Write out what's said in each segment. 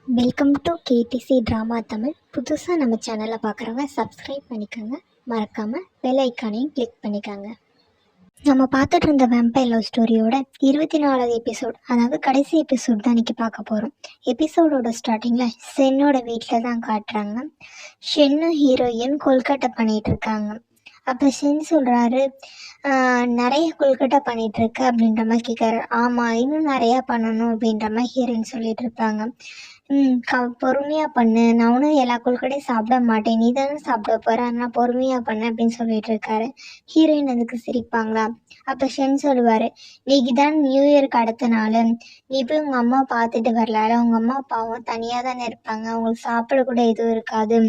Welcome to KTC drama Tamil. புதுசாக நம்ம சேனலை பார்க்குறவங்க சப்ஸ்கிரைப் பண்ணிக்கோங்க. மறக்காமல் பெல் ஐக்கானையும் கிளிக் பண்ணிக்கோங்க. நம்ம பார்த்துட்டு இருந்த வேம்பயர் லவ் ஸ்டோரியோட 24வது எபிசோட், அதாவது கடைசி எபிசோட் தான் இன்றைக்கி பார்க்க போகிறோம். எபிசோடோட ஸ்டார்டிங்கில் ஷென்னோட வீட்டில் தான் காட்டுறாங்க. ஷென்னும் ஹீரோயின் கொல்கட்டை பண்ணிகிட்டு இருக்காங்க. அப்போ ஷென் சொல்கிறாரு, நிறைய கொல்கட்டை பண்ணிகிட்ருக்கு அப்படின்ற மாதிரி கேட்குறாரு. ஆமாம், இன்னும் நிறையா பண்ணணும் அப்படின்ற மாதிரி ஹீரோயின் சொல்லிகிட்டு இருப்பாங்க. பொறுமையாக பண்ணு, நான் ஒன்றும் எல்லா கொல்கட்டையும் சாப்பிட மாட்டேன், நீ தானே சாப்பிட போகிற, அதனால் பொறுமையாக பண்ணு அப்படின்னு சொல்லிட்டு இருக்காரு. ஹீரோயின் அதுக்கு சிரிப்பாங்களா. அப்போ ஷென் சொல்லுவார், இன்னைக்கு தான் நியூ இயருக்கு அடுத்த நாள், நீ போய் உங்கள் அம்மா பார்த்துட்டு வரலால, உங்கள் அம்மா அப்பாவும் தனியாக தானே இருப்பாங்க, அவங்களுக்கு சாப்பிட கூட எதுவும் இருக்காது,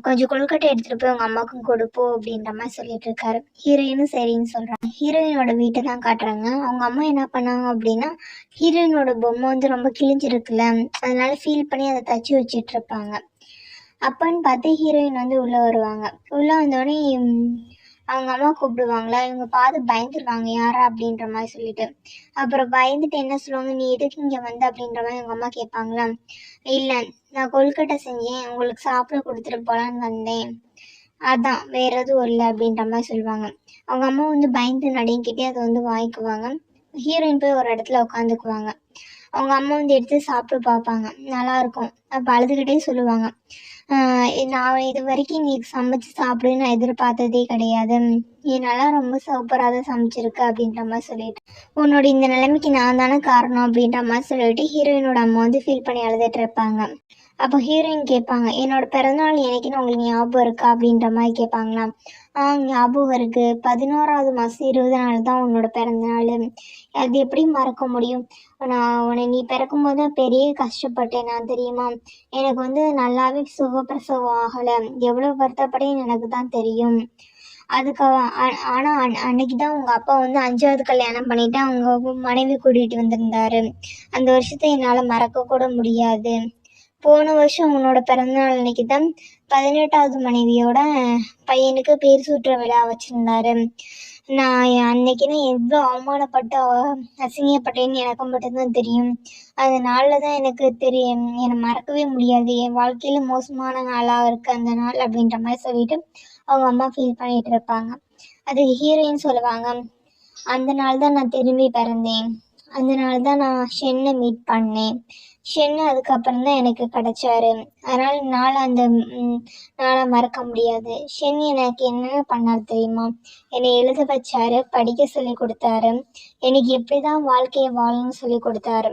கொஞ்சம் கொழுக்கட்டை எடுத்துகிட்டு போய் உங்கள் அம்மாவுக்கும் கொடுப்போம் அப்படின்ற மாதிரி சொல்லிட்டு இருக்காரு. ஹீரோயினும் சரின்னு சொல்கிறாங்க. ஹீரோயினோட வீட்டை தான் காட்டுறாங்க. அவங்க அம்மா என்ன பண்ணாங்க அப்படின்னா, ஹீரோயினோட பொம்மை வந்து ரொம்ப கிழிஞ்சிருக்குல்ல, அதனால ஃபீல் பண்ணி அதை தச்சு வச்சிட்டு இருப்பாங்க. அப்பன்னு பார்த்து ஹீரோயின் வந்து உள்ளே வருவாங்க. உள்ளே வந்தோடனே அவங்க அம்மா கூப்பிடுவாங்களா, இவங்க பார்த்து பயந்துருவாங்க, யாரா அப்படின்ற மாதிரி சொல்லிட்டு. அப்புறம் பயந்துட்டு என்ன சொல்லுவாங்க, நீ எதுக்கு இங்கே வந்து அப்படின்ற மாதிரி அவங்க அம்மா கேட்பாங்களா. இல்லை, நான் கொல்கட்டை செஞ்சேன், உங்களுக்கு சாப்பிட கொடுத்துட்டு போகலான்னு வந்தேன், அதான், வேற எதுவும் இல்லை அப்படின்ற மாதிரி சொல்லுவாங்க. அவங்க அம்மா வந்து பயந்து நடுங்கிட்டே அதை வந்து வாங்கிக்குவாங்க. ஹீரோயின் போய் ஒரு இடத்துல உட்காந்துக்குவாங்க. அவங்க அம்மா வந்து எடுத்து சாப்பிட்டு பார்ப்பாங்க, நல்லாயிருக்கும். அப்போ அழுதுகிட்டே சொல்லுவாங்க, நான் இது வரைக்கும் நீ சமைச்சு சாப்பிடு நான் எதிர்பார்த்ததே கிடையாது, நீ நல்லா ரொம்ப சூப்பராக தான் சமைச்சிருக்க அப்படின்ற மாதிரி சொல்லிட்டு, உன்னோட இந்த நிலைமைக்கு நான் தானே காரணம் அப்படின்ற மாதிரி சொல்லிட்டு ஹீரோயினோட அம்மா வந்து ஃபீல் பண்ணி அழுதுட்டு இருப்பாங்க. அப்போ ஹீரோயின் கேட்பாங்க, என்னோட பிறந்தநாள் என்னைக்குன்னு உங்களுக்கு ஞாபகம் இருக்கா அப்படின்ற மாதிரி கேட்பாங்களாம். ஞாபகம் இருக்கு, 11வது மாதம் 20 நாள் தான் உன்னோட பிறந்தநாள், அது எப்படி மறக்க முடியும், உன்னை நீ பிறக்கும் போது பெரிய கஷ்டப்பட்டேன் நான் தெரியுமா, எனக்கு வந்து நல்லாவே சுகப்பிரசவம் ஆகலை, எவ்வளோ வருத்தப்படேன்னு எனக்கு தான் தெரியும், அதுக்கு ஆனால் அன்னைக்கு தான் உங்கள் அப்பா வந்து 5வது கல்யாணம் பண்ணிவிட்டு அவங்க மனைவி கூட்டிகிட்டு வந்திருந்தாரு, அந்த வருஷத்தை என்னால் மறக்க கூட முடியாது, போன வருஷம் உன்னோட பிறந்தநாள் அன்னைக்கு தான் 18வது மனைவியோட பையனுக்கு பேர் சூட்டுற விழா வச்சுருந்தாரு, நான் அன்னைக்கு நான் எவ்வளோ அவமானப்பட்டு அசிங்கப்பட்டேன்னு எனக்கு மட்டும்தான் தெரியும், அந்த நாளில் தான் எனக்கு தெரியும், என்னை மறக்கவே முடியாது, என் வாழ்க்கையில் மோசமான நாளாக இருக்குது அந்த நாள் அப்படின்ற மாதிரி சொல்லிட்டு அவங்க அம்மா ஃபீல் பண்ணிகிட்டு இருப்பாங்க. அது ஹீரோயின் சொல்லுவாங்க, அந்த நாள் தான் நான் திரும்பி பிறந்தேன், அந்த நாள் தான் நான் ஷென்னை மீட் பண்ணேன், ஷென்னு அதுக்கப்புறம் தான் எனக்கு கிடைச்சாரு, அதனால் அந்த நாளை மறக்க முடியாது, ஷென் எனக்கு என்னென்ன பண்ணாரு தெரியுமா, என்னை எழுத வச்சாரு, படிக்க சொல்லி கொடுத்தாரு, எனக்கு எப்படி தான் வாழ்க்கையை வாழணும்னு சொல்லி கொடுத்தாரு,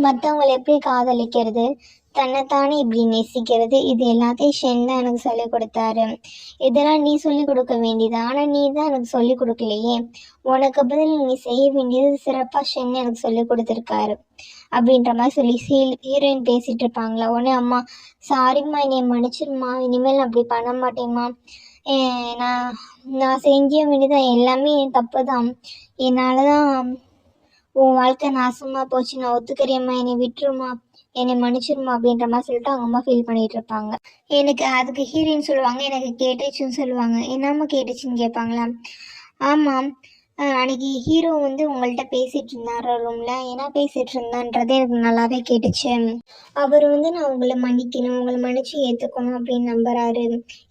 மற்றவங்களை எப்படி காதலிக்கிறது, தன்னைத்தானே இப்படி நேசிக்கிறது, இது எல்லாத்தையும் ஷென் தான் எனக்கு சொல்லிக் கொடுத்தாரு, இதெல்லாம் நீ சொல்லிக் கொடுக்க வேண்டியது, ஆனால் நீ தான் எனக்கு சொல்லிக் கொடுக்கலையே, உனக்கு பதில் நீ செய்ய வேண்டியது சிறப்பாக ஷென் எனக்கு சொல்லிக் கொடுத்துருக்காரு அப்படின்ற மாதிரி சொல்லி ஹீரோயின் பேசிகிட்டு இருப்பாங்களா. உடனே அம்மா, சாரிம்மா, என்னை மன்னிச்சிருமா, இனிமேல் அப்படி பண்ண மாட்டேம்மா, நான் செஞ்ச வேண்டியதான், எல்லாமே என் தப்பு தான், என்னால் தான் உன் வாழ்க்கை நாசமாக போச்சு, நான் ஒத்துக்கிறேம்மா, என்னை விட்டுருமா, என்னை மன்னிச்சிருமா அப்படின்ற மாதிரி சொல்லிட்டு அவங்க அம்மா ஃபீல் பண்ணிகிட்டு இருப்பாங்க. எனக்கு அதுக்கு ஹீரோயின் சொல்லுவாங்க, எனக்கு கேட்டுச்சுன்னு சொல்லுவாங்க. என்னம்மா கேட்டுச்சுன்னு கேட்பாங்களா. ஆமாம், அன்றைக்கி ஹீரோ வந்து உங்கள்கிட்ட பேசிகிட்டு இருந்தார் ரூமில், என்ன பேசிகிட்டு இருந்தான்றது எனக்கு நல்லாவே கேட்டுச்சு, அவர் வந்து நான் உங்களை மன்னிக்கணும், உங்களை மன்னிச்சு ஏற்றுக்கணும் அப்படின்னு நம்புகிறாரு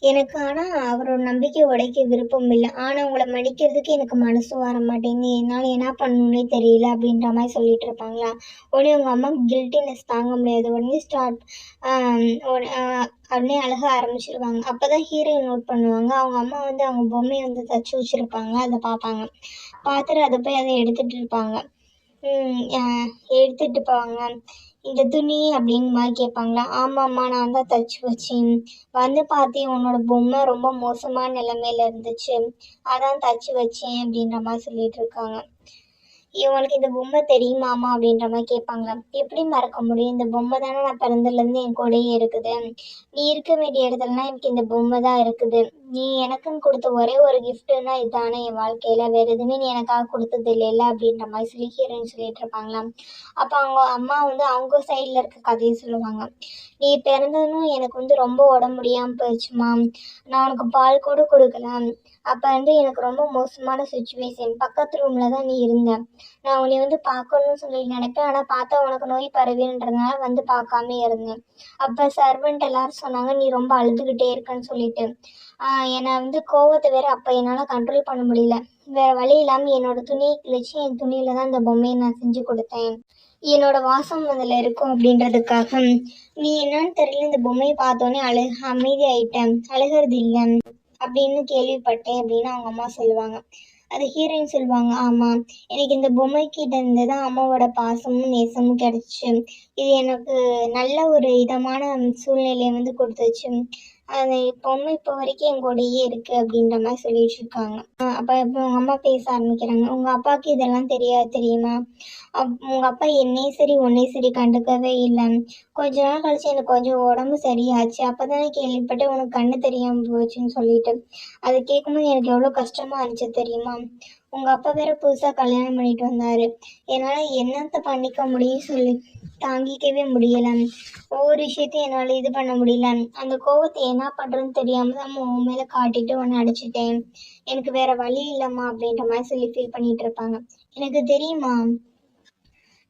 எனக்கு, ஆனால் அவரோட நம்பிக்கை உடைக்க விருப்பம் இல்லை, ஆனால் உங்களை மன்னிக்கிறதுக்கு எனக்கு மனசும் வர மாட்டேங்குது, என்னால் என்ன பண்ணணுன்னே தெரியல அப்படின்ற மாதிரி சொல்லிட்டு இருப்பாங்களா. உடனே உங்கள் அம்மா கில்ட்டினஸ் தாங்க முடியாது, உடனே உடனே அழக ஆரம்பிச்சிருவாங்க. அப்போ தான் ஹீரோயின் நோட் பண்ணுவாங்க, அவங்க அம்மா வந்து அவங்க பொம்மையை வந்து தச்சு வச்சுருப்பாங்க, அதை பார்ப்பாங்க, பார்த்துட்டு அதை போய் அதை எடுத்துகிட்டு இருப்பாங்க. எடுத்துகிட்டு போவாங்க, இந்த துணி அப்படின்னு மாதிரி கேட்பாங்களா. ஆமாம்மா, நான் தான் தச்சு வச்சேன், வந்து பார்த்தேன் உன்னோட பொம்மை ரொம்ப மோசமான நிலைமையில இருந்துச்சு, அதான் தச்சு வச்சேன் அப்படின்ற மாதிரி சொல்லிட்டு இருக்காங்க. இவங்களுக்கு இந்த பொம்மை தெரியுமாம்மா அப்படின்ற மாதிரி கேட்பாங்களா. எப்படி மறக்க முடியும், இந்த பொம்மை தானே நான் பிறந்ததுலேருந்து என் கூடயே இருக்குது, நீ இருக்க வேண்டிய இடத்துலலாம் எனக்கு இந்த பொம்மை தான் இருக்குது, நீ எனக்குன்னு கொடுத்த ஒரே ஒரு கிஃப்ட்டுன்னா இதுதானே என் வாழ்க்கையில், வேறு எதுவுமே நீ எனக்காக கொடுத்தது இல்லைல்ல அப்படின்ற மாதிரி சொல்லி ஹீரோயின் சொல்லிட்டு இருப்பாங்களாம். அப்போ அவங்க அம்மா வந்து அவங்க சைடில் இருக்க கதையை சொல்லுவாங்க. நீ பிறந்ததும் எனக்கு வந்து ரொம்ப உடம்பு முடியாமல் போயிடுச்சுமா, நான் உனக்கு பால் கூட கொடுக்கலாம், அப்போ வந்து எனக்கு ரொம்ப மோசமான சுச்சுவேஷன். பக்கத்து ரூமில் தான் நீ இருந்த. நான் உன்னை வந்து பார்க்கணும்னு சொல்லி நினைப்பேன். ஆனால் பார்த்தா உனக்கு நோய் பரவின்றதுனால வந்து பார்க்காம இருந்தேன். அப்போ சர்வெண்ட் எல்லாரும் சொன்னாங்க நீ ரொம்ப அழுதுகிட்டே இருக்கன்னு சொல்லிட்டு. என்னை வந்து கோவத்தை வேற அப்போ என்னால் கண்ட்ரோல் பண்ண முடியல. வேற வழி இல்லாமல் என்னோட துணியை கிழிச்சு என் துணியில தான் இந்த பொம்மையை நான் செஞ்சு கொடுத்தேன். என்னோட வாசம் அதில் இருக்கும் அப்படின்றதுக்காக. நீ என்னன்னு தெரியல, இந்த பொம்மையை பார்த்தோன்னே அமைதியாயிட்டேன், அழுகிறது இல்லை அப்படின்னு கேள்விப்பட்டேன் அப்படின்னு அவங்க அம்மா சொல்லுவாங்க. அது ஹீரோயின் சொல்லுவாங்க, ஆமாம், எனக்கு இந்த பொம்மைக்கிட்ட இருந்து தான் அம்மாவோட பாசமும் நேசமும் கிடைச்சிச்சு. இது எனக்கு நல்ல ஒரு இதமான சூழ்நிலையை வந்து கொடுத்துச்சு. அது பொம்மை இப்போ வரைக்கும் என் கூடயே இருக்கு அப்படின்ற மாதிரி சொல்லிட்டு இருக்காங்க. அப்போ இப்போ உங்கள் அம்மா பேச ஆரம்பிக்கிறாங்க. உங்கள் அப்பாவுக்கு இதெல்லாம் தெரியாது தெரியுமா? உங்கள் அப்பா என்னையும் சரி உன்னையும் சரி கண்டுக்கவே இல்லை. கொஞ்ச நாள் கழிச்சு எனக்கு கொஞ்சம் உடம்பு சரியாச்சு. அப்போ தானே கேள்விப்பட்டு உனக்கு கண்ணு தெரியாமல் போச்சுன்னு சொல்லிட்டு. அது கேட்கும்போது எனக்கு எவ்வளோ கஷ்டமாக இருந்துச்சு தெரியுமா? உங்கள் அப்பா வேற புதுசாக கல்யாணம் பண்ணிட்டு வந்தார். என்னால் என்னத்தை பண்ணிக்க முடியும் சொல்லி தாங்கிக்கவே முடியலை. ஒவ்வொரு விஷயத்தையும் என்னால் இது பண்ண முடியல. அந்த கோவத்தை என்ன பண்ணுறதுன்னு தெரியாமல் தான் உன் மேலே காட்டிட்டு உன்னை அடிச்சிட்டேன். எனக்கு வேற வழி இல்லைம்மா அப்படின்ற மாதிரி சொல்லி ஃபீல் பண்ணிட்டு இருப்பாங்க. எனக்கு தெரியுமா,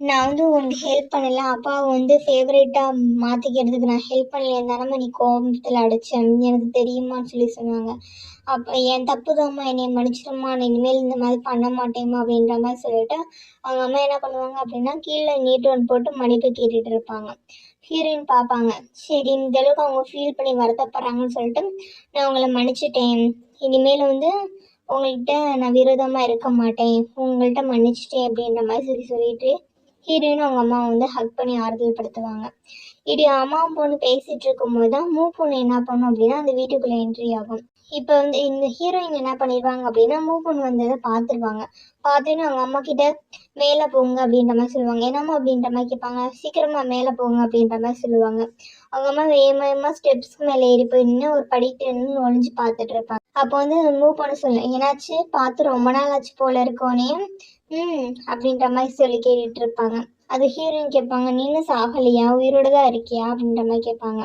நான் வந்து உனக்கு ஹெல்ப் பண்ணல, அப்பாவை வந்து ஃபேவரேட்டாக மாற்றிக்கிறதுக்கு நான் ஹெல்ப் பண்ணல, தானம்மா நீ கோபத்தில் அடித்தேன், எனக்கு தெரியுமான்னு சொல்லி சொன்னாங்க. அப்போ என் தப்பு தான்மா, என்னை மன்னிச்சிடும்மா, நான் இனிமேல் இந்த மாதிரி பண்ண மாட்டேம்மா அப்படின்ற மாதிரி சொல்லிட்டு அவங்க அம்மா என்ன பண்ணுவாங்க அப்படின்னா கீழே நீட்டு ஒன்று போட்டு மன்னிப்பு கேட்டுட்டு இருப்பாங்க. ஹீரோயின் பார்ப்பாங்க, சரி இந்த அளவுக்கு அவங்க ஃபீல் பண்ணி வருத்தப்படுறாங்கன்னு சொல்லிட்டு நான் உங்களை மன்னிச்சிட்டேன், இனிமேல் வந்து உங்கள்கிட்ட நான் விரோதமாக இருக்க மாட்டேன், உங்கள்கிட்ட மன்னிச்சிட்டேன் அப்படின்ற மாதிரி சொல்லிட்டு ஹீரோயின் அவங்க அம்மாவை வந்து ஹக் பண்ணி ஆறுதல் படுத்துவாங்க. இப்படி அம்மாவும் பொண்ணு பேசிட்டு இருக்கும்போது தான் பொண்ணு என்ன பண்ணும் அப்படின்னா அந்த வீட்டுக்குள்ளே என்ட்ரி ஆகும். இப்போ வந்து இந்த ஹீரோயின் என்ன பண்ணிடுவாங்க அப்படின்னா பொண்ணு வந்ததை பார்த்துருவாங்க. பார்த்துன்னு அவங்க அம்மா கிட்ட மேலே போங்க அப்படின்ற மாதிரி சொல்லுவாங்க. என்னம்மா அப்படின்ற மாதிரி கேட்பாங்க. சீக்கிரமா மேலே போங்க அப்படின்ற மாதிரி சொல்லுவாங்க. அவங்க அம்மா வேகமாக ஸ்டெப்ஸ்க்கு மேலே ஏறி போய் நின்று ஒரு படிக்கிட்டு நின்று ஒழிஞ்சு பார்த்துட்டு இருப்பாங்க. அப்போ வந்து பொண்ணு சொல்லுவேன், ஏன்னாச்சு பார்த்து ரொம்ப நாள் ஆச்சு போல இருக்கோனே அப்படின்ற மாதிரி சொல்லி கேட்டுட்டு இருப்பாங்க. அது ஹீரோயின் கேட்பாங்க, நீனு சாகலையா, உயிரோட தான் இருக்கியா அப்படின்ற மாதிரி கேட்பாங்க.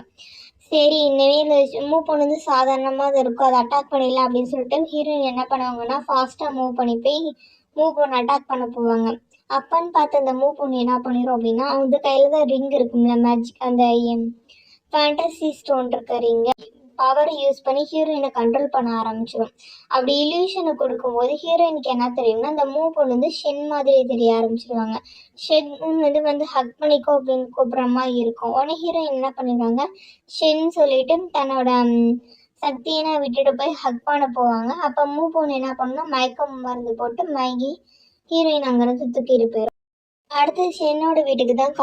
சரி இனிமேல் பொண்ணு வந்து சாதாரணமாக அது இருக்கும், அதை அட்டாக் பண்ணிடலாம் அப்படின்னு சொல்லிட்டு ஹீரோயின் என்ன பண்ணுவாங்கன்னா ஃபாஸ்ட்டாக மூவ் பண்ணி போய் பொண்ணு அட்டாக் பண்ண போவாங்க. அப்பன்னு பார்த்து அந்த பொண்ணு என்ன பண்ணிடும் அப்படின்னா அவங்க கையில் தான் ரிங் இருக்கும்ல, மேஜிக் அந்த ஃபேண்டசி ஸ்டோன் இருக்க ரிங்க பவரை யூஸ் பண்ணி ஹீரோயினை கண்ட்ரோல் பண்ண ஆரம்பிச்சிடும். அப்படி இல்யூஷனை கொடுக்கும்போது ஹீரோயினுக்கு என்ன தெரியும்னா அந்த பொண்ணு வந்து ஷென் மாதிரி தெரிய ஆரம்பிச்சிடுவாங்க. ஷென் வந்து ஹக் பண்ணிக்கோ அப்படின்னு கூப்பிட்ற மாதிரி இருக்கும். உடனே ஹீரோயின் என்ன பண்ணிடுவாங்க, ஷென் சொல்லிட்டு தன்னோட சக்தியெல்லாம் விட்டுட்டு போய் ஹக் பண்ண போவாங்க. அப்போ பொண்ணு என்ன பண்ணா மயக்கம் மருந்து போட்டு மயங்கி ஹீரோயின் அங்கேருந்து தூக்கிட்டு போயிடும். அடுத்து ஷென்னோட வீட்டுக்கு தான்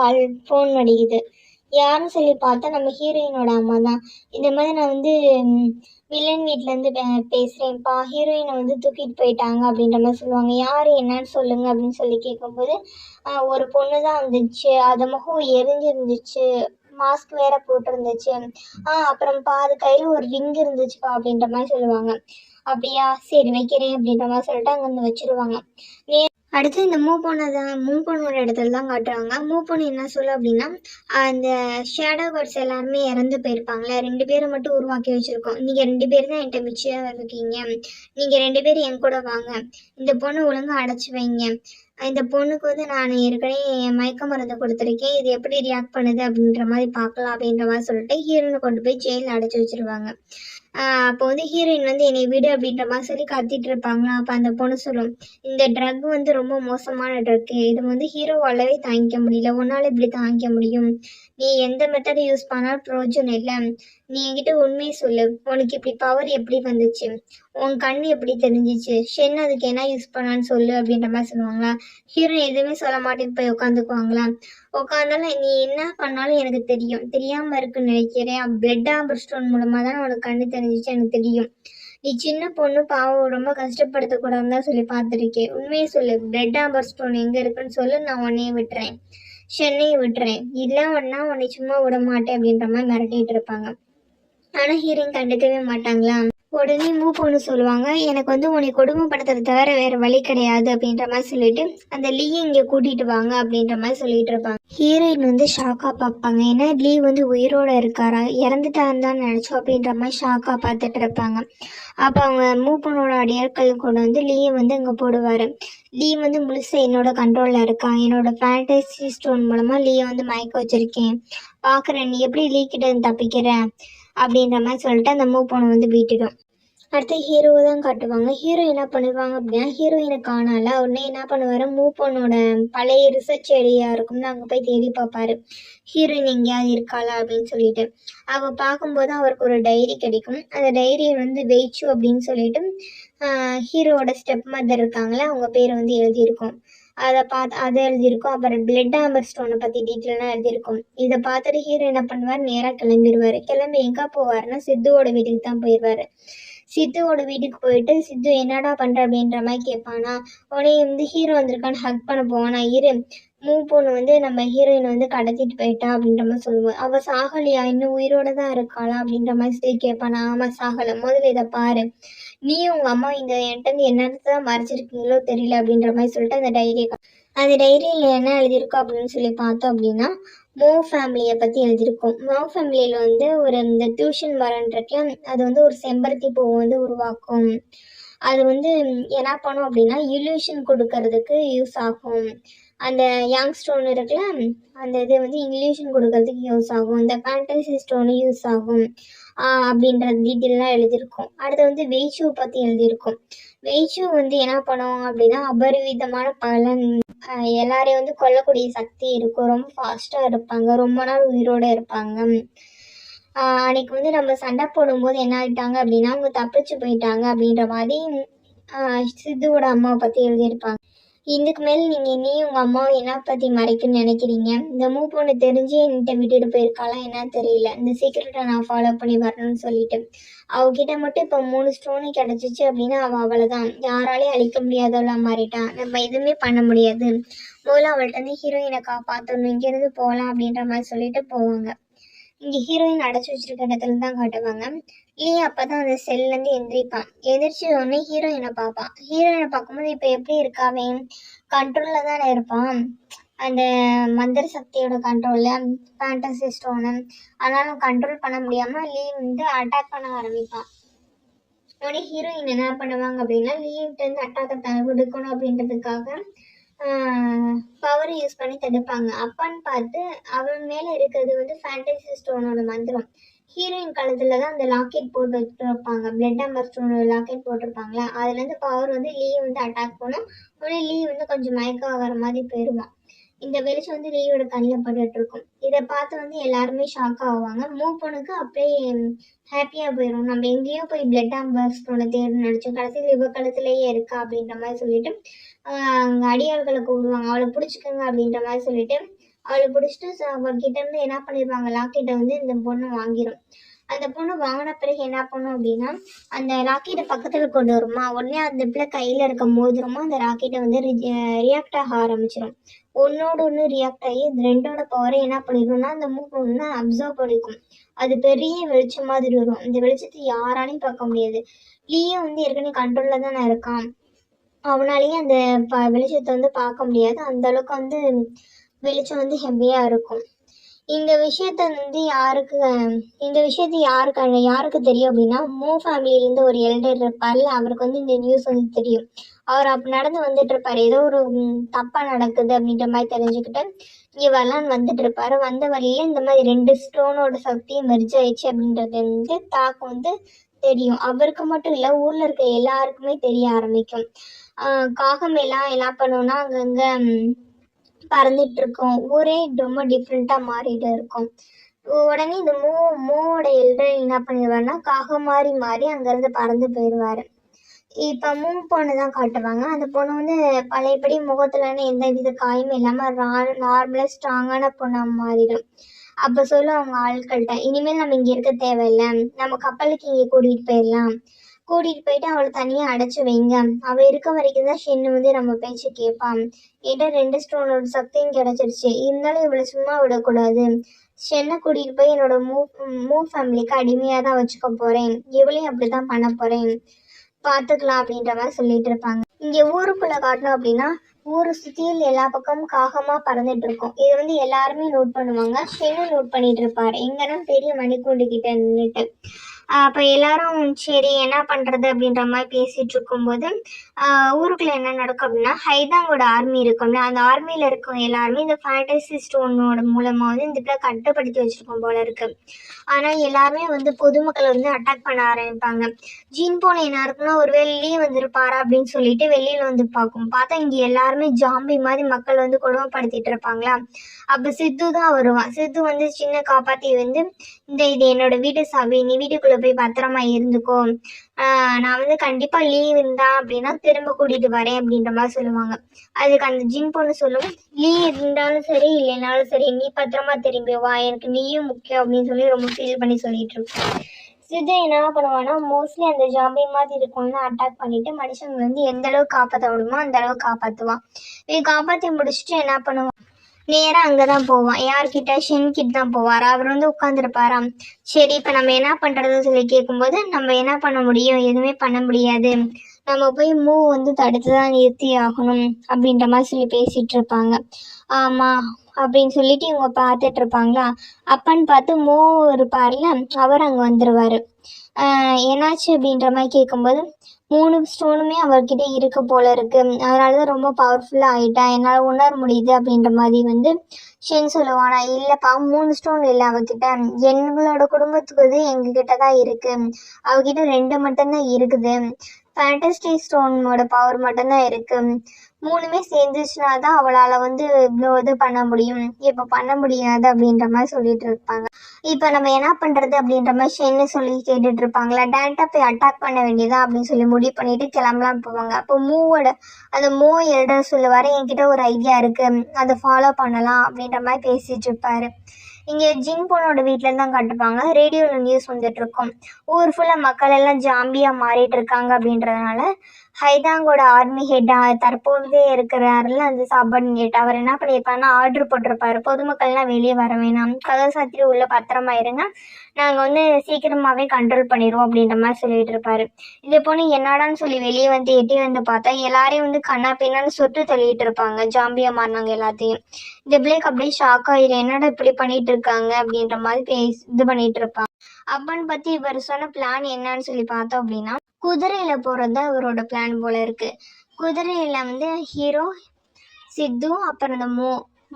ஃபோன் அடிக்குது. யாருன்னு சொல்லி பார்த்தா நம்ம ஹீரோயினோட அம்மா தான். இந்த மாதிரி நான் வந்து வில்லன் வீட்டிலேருந்து பேசுகிறேன்ப்பா, ஹீரோயினை வந்து தூக்கிட்டு போயிட்டாங்க அப்படின்ற மாதிரி சொல்லுவாங்க. யார் என்னன்னு சொல்லுங்க அப்படின்னு சொல்லி கேட்கும்போது ஒரு பொண்ணு தான் வந்துச்சு, அது முகம் எரிஞ்சிருந்துச்சு, மாஸ்க் வேற போட்டிருந்துச்சு, அப்புறம்ப்பா அது கையில் ஒரு ரிங் இருந்துச்சுப்பா அப்படின்ற மாதிரி சொல்லுவாங்க. அப்படியா, சரி வைக்கிறேன் அப்படின்ற மாதிரி சொல்லிட்டு அங்கேருந்து வச்சிருவாங்க. அடுத்து இந்த பொண்ணோட இடத்துல தான் காட்டுறாங்க. பொண்ணு என்ன சொல்ல அப்படின்னா அந்த ஷேடோ கார்ட்ஸ் எல்லாருமே இறந்து போயிருப்பாங்களே, 2 பேரை மட்டும் உருவாக்கி வச்சிருக்கோம், நீங்க 2 பேர் தான் என்கிட்ட மிச்சம் இருக்கீங்க, நீங்க 2 பேரும் என் கூட வாங்க, இந்த பொண்ணு ஒழுங்கா அடைச்சி வைங்க, இந்த பொண்ணுக்கு வந்து நான் ஏற்கனவே மயக்க மருந்து கொடுத்துருக்கேன், இது எப்படி ரியாக்ட் பண்ணுது அப்படின்ற மாதிரி பார்க்கலாம் அப்படின்ற மாதிரி சொல்லிட்டு ஹீரோயினை கொண்டு போய் ஜெயிலில் அடைச்சி வச்சிருவாங்க. அப்போ வந்து ஹீரோயின் வந்து என்னை விடு அப்படின்ற மாதிரி சொல்லி கத்திட்டு இருப்பாங்களா. அப்போ அந்த பொண்ணு சொல்லும், இந்த ட்ரக் வந்து ரொம்ப மோசமான ட்ரக், இது வந்து ஹீரோவாலவே தாங்கிக்க முடியல, உன்னால இப்படி தாங்கிக்க முடியும், நீ எந்த மெத்தடை யூஸ் பண்ணாலும் பிரயோஜனம் இல்லை, நீ என்கிட்ட உண்மையை சொல்லு, உனக்கு இப்படி பவர் எப்படி வந்துச்சு, உன் கண் எப்படி தெரிஞ்சிச்சு, ஷென் அதுக்கு என்ன யூஸ் பண்ணான்னு சொல்லு அப்படின்ற மாதிரி சொல்லுவாங்களா. ஹீரோயின் எதுவுமே சொல்ல மாட்டேன்னு போய் உட்காந்துக்குவாங்களா. உட்காந்தாலும் நீ என்ன பண்ணாலும் எனக்கு தெரியும், தெரியாமல் இருக்குன்னு நினைக்கிறேன், பிளட் ஆம்பர் ஸ்டோன் மூலமாக தான் உனக்கு கண்ணு தெரிஞ்சிச்சு எனக்கு தெரியும், நீ சின்ன பொண்ணு பாவம் ரொம்ப கஷ்டப்படுத்தக்கூடாதுன்னு தான் சொல்லி பார்த்துருக்கேன், உண்மையை சொல்லு, பிளட் ஆம்பர் ஸ்டோன் எங்கே இருக்குன்னு சொல்லு, நான் உன்னையே விட்டுறேன், ஷென்னையும் விட்டுறேன், இல்லை ஒன்னா உன்னை சும்மா விட மாட்டேன் அப்படின்ற மாதிரி மிரட்டிட்டு இருப்பாங்க. ஆனால் ஹீரோயின் கண்டுக்கவே மாட்டாங்களா. உடனே மூவ் பண்ண சொல்லுவாங்க. எனக்கு வந்து உன்னை கொடுமைப்படுத்துறத தவிர வேற வழி கிடையாது அப்படின்ற மாதிரி சொல்லிட்டு அந்த லீயை இங்கே கூட்டிட்டு வாங்க அப்படின்ற மாதிரி சொல்லிட்டு இருப்பாங்க. ஹீரோயின் வந்து ஷாக்கா பார்ப்பாங்க. ஏன்னா லீ வந்து உயிரோட இருக்காரா, இறந்துட்டாருன்னு தான் நினைச்சோம் அப்படின்ற மாதிரி ஷாக்கா பார்த்துட்டு இருப்பாங்க. அப்போ அவங்க மூவ் பண்ணோட அடியாட்கள் கொண்டு வந்து லீயை வந்து அங்கே போடுவார். லீ வந்து முழுசா என்னோட கண்ட்ரோலில் இருக்கான். என்னோட ஃபேண்டசி ஸ்டோன் மூலமாக லீயை வந்து மயக்க வச்சிருக்கேன். பார்க்குறேன் நீ எப்படி லீ கிட்ட இருந்து தப்பிக்கிற அப்படின்ற மாதிரி சொல்லிட்டு அந்த மூவ் பண்ண வந்து வீட்டிடும். அடுத்து ஹீரோவை தான் காட்டுவாங்க. ஹீரோ என்ன பண்ணுவாங்க அப்படின்னா, ஹீரோயினை காணால உடனே என்ன பண்ணுவார், மூவ் பண்ணோட பழைய ரிசர்ச் ஏரியா இருக்கும்னு அங்கே போய் தேடி பார்ப்பாரு. ஹீரோயின் எங்கேயாவது இருக்காளா அப்படின்னு சொல்லிட்டு. அவள் பார்க்கும்போது அவருக்கு ஒரு டைரி கிடைக்கும். அந்த டைரியை வந்து வெயிச்சு அப்படின்னு சொல்லிட்டு ஹீரோவோட ஸ்டெப் மதர் இருக்காங்களே அவங்க பேரை வந்து எழுதியிருக்கும். அதை எழுதியிருக்கும். அப்புறம் பிளட் ஆம்பர் ஸ்டோனை பற்றி டீட்டெயிலாக எழுதியிருக்கும். இதை பார்த்துட்டு ஹீரோ என்ன பண்ணுவார், நேராக கிளம்பிடுவார். கிளம்பி எங்கே போவார்னா சித்துவோட வீட்டுக்கு தான் போயிடுவார். சித்துவோட வீட்டுக்கு போயிட்டு சித்து என்னடா பண்ணுற அப்படின்ற மாதிரி கேட்பானா. உடனே வந்து ஹீரோ வந்திருக்கான்னு ஹக் பண்ண போவானா. மூவ் பொண்ணு வந்து நம்ம ஹீரோயின் வந்து கடத்திட்டு போயிட்டா அப்படின்ற மாதிரி சொல்லுவோம். அவள் சாகலையா, இன்னும் உயிரோட தான் இருக்காளா அப்படின்ற மாதிரி சொல்லி கேட்பானா. ஆமாம் சாகலை, முதல்ல இதை பாரு, நீயும் உங்கள் அம்மா இந்த என்கிட்ட என்னதான் மறைச்சிருக்கீங்களோ தெரியல அப்படின்ற மாதிரி சொல்லிட்டு அந்த டைரியில் என்ன எழுதியிருக்கோம் அப்படின்னு சொல்லி பார்த்தோம் அப்படின்னா மோ ஃபேமிலியை பற்றி எழுதியிருக்கோம். மோ ஃபேமிலியில் வந்து ஒரு இந்த டியூஷன் மரம் இருக்குல்ல, அது வந்து ஒரு செம்பருத்தி பூ வந்து உருவாக்கும். அது வந்து என்ன பண்ணும் அப்படின்னா இல்யூஷன் கொடுக்கறதுக்கு யூஸ் ஆகும். அந்த யங் ஸ்டோன் இருக்குல்ல, அந்த இது வந்து இல்யூஷன் கொடுக்கறதுக்கு யூஸ் ஆகும். இந்த ஃபேண்டசி ஸ்டோனு யூஸ் ஆகும் அப்படின்ற டீட்டெயிலாம் எழுதியிருக்கும். அடுத்து வந்து வெய்ஷூ பற்றி எழுதியிருக்கும். வெய்ஷூ வந்து என்ன பண்ணுவாங்க அப்படின்னா அபரிவிதமான பலன், எல்லாரையும் வந்து கொல்லக்கூடிய சக்தி இருக்கும். ரொம்ப ஃபாஸ்ட்டாக இருப்பாங்க, ரொம்ப நாள் உயிரோடு இருப்பாங்க. அன்னைக்கு வந்து நம்ம சண்டை போடும்போது என்ன ஆகிட்டாங்க அப்படின்னா அவங்க தப்பிச்சு போயிட்டாங்க அப்படின்ற மாதிரி சித்துவோட அம்மாவை பற்றி எழுதியிருப்பாங்க. இதுக்கு மேலே நீங்கள் நீ உங்கள் அம்மாவை என்ன பற்றி மறைக்குன்னு நினைக்கிறீங்க? இந்த மூவ் பொண்ணு தெரிஞ்சு என்கிட்ட விட்டுட்டு போயிருக்காளா என்னன்னு தெரியல. இந்த சீக்கிரட்டை நான் ஃபாலோ பண்ணி வரணும்னு சொல்லிட்டு அவகிட்ட மட்டும் இப்போ 3 ஸ்டோனு கிடச்சிச்சு அப்படின்னா அவள் அவ்வளோதான், யாராலையும் அழிக்க முடியாதவளாக மாறிட்டான். நம்ம எதுவுமே பண்ண முடியாது. முதல்ல அவள்கிட்ட வந்து ஹீரோயினை காப்பாற்றணும், இங்கேருந்து போகலாம் அப்படின்ற மாதிரி சொல்லிட்டு போவாங்க. இங்கே ஹீரோயின் அடைச்சி வச்சிருக்க இடத்துல தான் காட்டுவாங்க. அப்போ தான் அந்த செல்லேருந்து எந்திரிப்பான். எந்திரிச்சு உடனே ஹீரோயினை பார்ப்பான். ஹீரோயினை பார்க்கும்போது இப்போ எப்படி இருக்காவே கண்ட்ரோலில் தானே இருப்பான், அந்த மந்திர சக்தியோட கண்ட்ரோலில் ஃபேண்டசி ஸ்டோனு. ஆனாலும் கண்ட்ரோல் பண்ண முடியாமல் வந்து அட்டாக் பண்ண ஆரம்பிப்பான். உடனே ஹீரோயின் என்ன பண்ணுவாங்க அப்படின்னா லீவ்கிட்டேருந்து அட்டாக்கை தடுக்கணும் அப்படின்றதுக்காக பவர் யூஸ் பண்ணி தடுப்பாங்க. அப்பான்னு பார்த்து அவன் மேலே இருக்கிறது வந்து ஃபேண்டசி ஸ்டோனோட மந்திரம். ஹீரோயின் காலத்தில் தான் அந்த லாக்கெட் போட்டு வச்சுருப்பாங்க, பிளட் ஆம்பர் ஸ்டோனோட லாக்கெட் போட்டிருப்பாங்களா, அதுலேருந்து பவர் வந்து வந்து அட்டாக் பண்ணும். உடனே வந்து கொஞ்சம் மயக்கம் ஆகிற மாதிரி போயிடுவான். இந்த வெளிச்சம் வந்து லீவோட கண்ணில் பட்டுட்டு இருக்கும். இதை பார்த்து வந்து எல்லாருமே ஷாக் ஆவாங்க. மூவ் பொண்ணுக்கு அப்படியே ஹாப்பியாக போயிடும். நம்ம எங்கேயோ போய் பிளட் ஆம்பர் ஸ்டோனை தேடி நினச்சோம், கடைசியில் இவ காலத்திலேயே இருக்கா அப்படின்ற மாதிரி சொல்லிட்டு அங்கே அடியாள்களை கூப்பிடுவாங்க. அவளை பிடிச்சிக்கோங்க அப்படின்ற மாதிரி சொல்லிட்டு அவளை பிடிச்சிட்டு அவகிட்ட இருந்து என்ன பண்ணிடுவாங்க, லாக்கெட்டை வந்து இந்த பொண்ணு வாங்கிடும். அந்த பொண்ணு வாங்கின பிறகு என்ன பண்ணும் அப்படின்னா அந்த ராக்கெட்டை பக்கத்தில் கொண்டு வருமா, உடனே அந்த பிள்ளை கையில் இருக்க மோதிரமா அந்த ராக்கெட்டை வந்து ரியாக்ட் ஆக ஆரம்பிச்சிடும். ஒன்னோட ஒன்று ரியாக்ட் ஆகி இது ரெண்டோட பவரை என்ன பண்ணிடும்னா அந்த மூவ் ஒன்று அப்சர்வ் பண்ணிக்கும். அது பெரிய வெளிச்சம் மாதிரி வரும். இந்த வெளிச்சத்தை யாராலையும் பார்க்க முடியாது. லீயும் வந்து ஏற்கனவே கண்ட்ரோலில் தானே இருக்கான், அவனாலேயே அந்த வெளிச்சத்தை வந்து பார்க்க முடியாது. அந்த அளவுக்கு வந்து வெளிச்சம் வந்து ஹெவியாக இருக்கும். இந்த விஷயத்த வந்து யாருக்கு தெரியும் அப்படின்னா மோ ஃபேமிலியிலேருந்து ஒரு எல்டர் இருப்பார்ல, அவருக்கு வந்து இந்த நியூஸ் வந்து தெரியும். அவர் அப்போ நடந்து வந்துட்டு இருப்பார். ஏதோ ஒரு தப்பாக நடக்குது அப்படின்ற மாதிரி தெரிஞ்சுக்கிட்டு இங்கே வரலான்னு வந்துட்டு இருப்பாரு. வந்த வழியில இந்த மாதிரி 2 ஸ்டோனோட சக்தியும் மெர்ஜ் ஆயிடுச்சு அப்படின்றது வந்து தாக்கம் வந்து தெரியும். அவருக்கு மட்டும் இல்லை, ஊரில் இருக்க எல்லாருக்குமே தெரிய ஆரம்பிக்கும். காகம் எல்லாம் என்ன பண்ணுவோம்னா அங்கங்கே பறந்துட்டு இருக்கும். ஊரே ரொம்ப டிஃப்ரெண்ட்டாக மாறிட்டு இருக்கும். உடனே இந்த மூவோட எல்டர் என்ன பண்ணிடுவாருன்னா காகம் மாறி அங்கேருந்து பறந்து போயிடுவார். இப்போ மூவ் பொண்ணு தான் காட்டுவாங்க. அந்த பொண்ணு வந்து பழையபடி முகத்துலன்னு எந்த வித காயும் இல்லாமல் நார்மலாக ஸ்ட்ராங்கான பொண்ணாக மாறிடும். அப்போ சொல்லும் அவங்க ஆட்கள்கிட்ட, இனிமேல் நம்ம இங்கே இருக்க தேவையில்லை, நம்ம கப்பலுக்கு இங்கே கூட்டிகிட்டு போயிடலாம், கூட்டிகிட்டு போயிட்டு அவளை தனியாக அடைச்சி வைங்க. அவள் இருக்க வரைக்கும் தான் ஷென்னு வந்து நம்ம பேச்சு கேட்பான். என்கிட்ட 2 ஸ்டோனோட சக்தியும் கிடச்சிருச்சு. இருந்தாலும் இவளை சும்மா விடக்கூடாது. ஷென்னை கூட்டிகிட்டு போய் என்னோட மூ ஃபேமிலிக்கு அடிமையாக தான் வச்சுக்க போகிறேன். இவளையும் அப்படி தான் பண்ண போகிறேன். பார்த்துக்கலாம் அப்படின்ற மாதிரி சொல்லிட்டு இருப்பாங்க. இங்கே ஊருக்குள்ளே காட்டணும் அப்படின்னா ஊரை சுற்றியில் எல்லா பக்கமும் காகமாக பறந்துட்டு இருக்கும். இது வந்து எல்லாருமே நோட் பண்ணுவாங்க. ஷென்னு நோட் பண்ணிட்டு இருப்பாரு. எங்கன்னா பெரிய மணிக்கூண்டு கிட்ட நின்றுட்டு. அப்போ எல்லாரும் சரி என்ன பண்ணுறது அப்படின்ற மாதிரி பேசிகிட்டு இருக்கும்போது ஊருக்குள்ளே என்ன நடக்கும் அப்படின்னா ஹைதாங்கோட ஆர்மி இருக்கும்ல, அந்த ஆர்மியில் இருக்கவங்க எல்லாருமே இந்த ஃபேண்டசி ஸ்டோனோட மூலமாக வந்து இந்த இடத்துல கட்டுப்படுத்தி வச்சுருக்கோம் போல இருக்குது. ஆனால் எல்லாருமே வந்து பொதுமக்களை வந்து அட்டாக் பண்ண ஆரம்பிப்பாங்க. ஜீன் போன என்ன இருக்குன்னா ஒரு வெளியே வந்திருப்பாரா அப்படின்னு சொல்லிட்டு வெளியில் வந்து பார்த்தா இங்கே எல்லாருமே ஜாம்பி மாதிரி மக்கள் வந்து கொடுமைப்படுத்திட்டு இருப்பாங்களா. அப்போ சித்து தான் வருவான். சித்து வந்து சின்ன காப்பாற்றி வந்து இது என்னோட வீட்டு சாவி, நீ வீட்டுக்குள்ளே போய் பத்திரமா இருந்துக்கோ, நான் வந்து கண்டிப்பாக லீவ் இருந்தா அப்படின்னா திரும்ப கூட்டிகிட்டு வரேன் அப்படின்ற மாதிரி சொல்லுவாங்க. அதுக்கு அந்த ஜின் பொண்ணு சொல்லுவோம், லீவ் இருந்தாலும் சரி இல்லைனாலும் சரி நீ பத்திரமா திரும்பி வா, எனக்கு நீயும் முக்கியம் அப்படின்னு சொல்லி ரொம்ப ஃபீல் பண்ணி சொல்லிட்டு இருக்கோம். சித்து என்ன பண்ணுவான்னா மோஸ்ட்லி அந்த ஜாம்பி மாதிரி இருக்கவங்க அட்டாக் பண்ணிட்டு மனுஷங்களை வந்து எந்த அளவுக்கு காப்பாற்ற முடியுமோ அந்த அளவுக்கு காப்பாற்றுவான். இவன் காப்பாற்றி முடிச்சுட்டு என்ன பண்ணுவான், நேராக அங்கே தான் போவான். யார்கிட்ட, ஷென் கிட்ட தான் போவார். அவர் வந்து உட்காந்துருப்பாராம். சரி இப்போ நம்ம என்ன பண்ணுறதுன்னு சொல்லி கேட்கும்போது நம்ம என்ன பண்ண முடியும், எதுவுமே பண்ண முடியாது, நம்ம போய் வந்து தடுத்து தான் நிறுத்தி ஆகணும் அப்படின்ற மாதிரி சொல்லி பேசிகிட்டு இருப்பாங்க. ஆமாம் அப்படின்னு சொல்லிட்டு இவங்க பார்த்துட்டு இருப்பாங்களா. அப்பன்னு பார்த்து இருப்பார்ல, அவர் அங்கே வந்துடுவார். என்னாச்சு அப்படின்ற மாதிரி கேட்கும்போது 3 ஸ்டோனுமே அவர்கிட்ட இருக்க போல இருக்கு, அதனால தான் ரொம்ப பவர்ஃபுல்லாக ஆகிட்டேன், என்னால் உணர முடியுது அப்படின்ற மாதிரி வந்து ஷென் சொல்லுவானா. இல்லைப்பா 3 ஸ்டோன் இல்லை அவகிட்ட, எங்களோட குடும்பத்துக்கு வந்து எங்ககிட்ட தான் இருக்கு, அவகிட்ட 2 மட்டும்தான் இருக்குது. ஃபேண்டஸ்டி ஸ்டோனோட பவர் மட்டும்தான் இருக்கு. 3மே சேர்ந்துச்சுன்னா தான் அவளால் வந்து இவ்வளோ இது பண்ண முடியும், இப்போ பண்ண முடியாது அப்படின்ற மாதிரி சொல்லிட்டு இருப்பாங்க. இப்போ நம்ம என்ன பண்ணுறது அப்படின்ற மாதிரி ஷென்னு சொல்லி கேட்டுட்டு இருப்பாங்களா. டேரெக்டாக போய் அட்டாக் பண்ண வேண்டியதா அப்படின்னு சொல்லி முடிவு பண்ணிட்டு கிளம்பலாம் போவாங்க. அப்போ அந்த எல்டர் சொல்லுவார், என்கிட்ட ஒரு ஐடியா இருக்குது, அதை ஃபாலோ பண்ணலாம் அப்படின்ற மாதிரி பேசிகிட்டு இருப்பார். இங்கே ஜின் பொண்ணோட வீட்டில் தான் கட்டுப்பாங்க. ரேடியோவில் நியூஸ் வந்துட்டு இருக்கும், ஊர் ஃபுல்லாக மக்கள் எல்லாம் ஜாம்பியாக மாறிட்டு இருக்காங்க அப்படின்றதுனால ஹைதாங்கோட ஆர்மி ஹெட்டாக தற்போதே இருக்கிறாருல அந்த சபார்டினேட், அவர் என்ன பண்ணியிருப்பாருன்னா ஆர்டர் போட்டிருப்பாரு, பொதுமக்கள்லாம் வெளியே வர வேணாம், கதவு சாத்திரி உள்ள பத்திரமா இருங்க, நாங்கள் வந்து சீக்கிரமாகவே கண்ட்ரோல் பண்ணிடுவோம் அப்படின்ற மாதிரி சொல்லிட்டு இருப்பாரு. இது பொண்ணு என்னடான்னு சொல்லி வெளியே வந்து எட்டி வந்து பார்த்தா எல்லாரையும் வந்து கண்ணா பின்னான்னு சொட்டு தள்ளிட்டு இருப்பாங்க, ஜாம்பியா மாறினாங்க எல்லாத்தையும். இந்த பிள்ளைக்கு அப்படியே ஷாக் ஆயிடும், என்னடா இப்படி பண்ணிட்டு இருக்காங்க அப்படின்ற மாதிரி இது பண்ணிட்டு இருப்பாங்க. அப்பன்னு பற்றி இவர் சொன்ன பிளான் என்னன்னு சொல்லி பார்த்தோம் அப்படின்னா குதிரையில போறது தான் இவரோட பிளான் போல இருக்கு. குதிரையில வந்து ஹீரோ, சித்து, அப்புறம் இந்த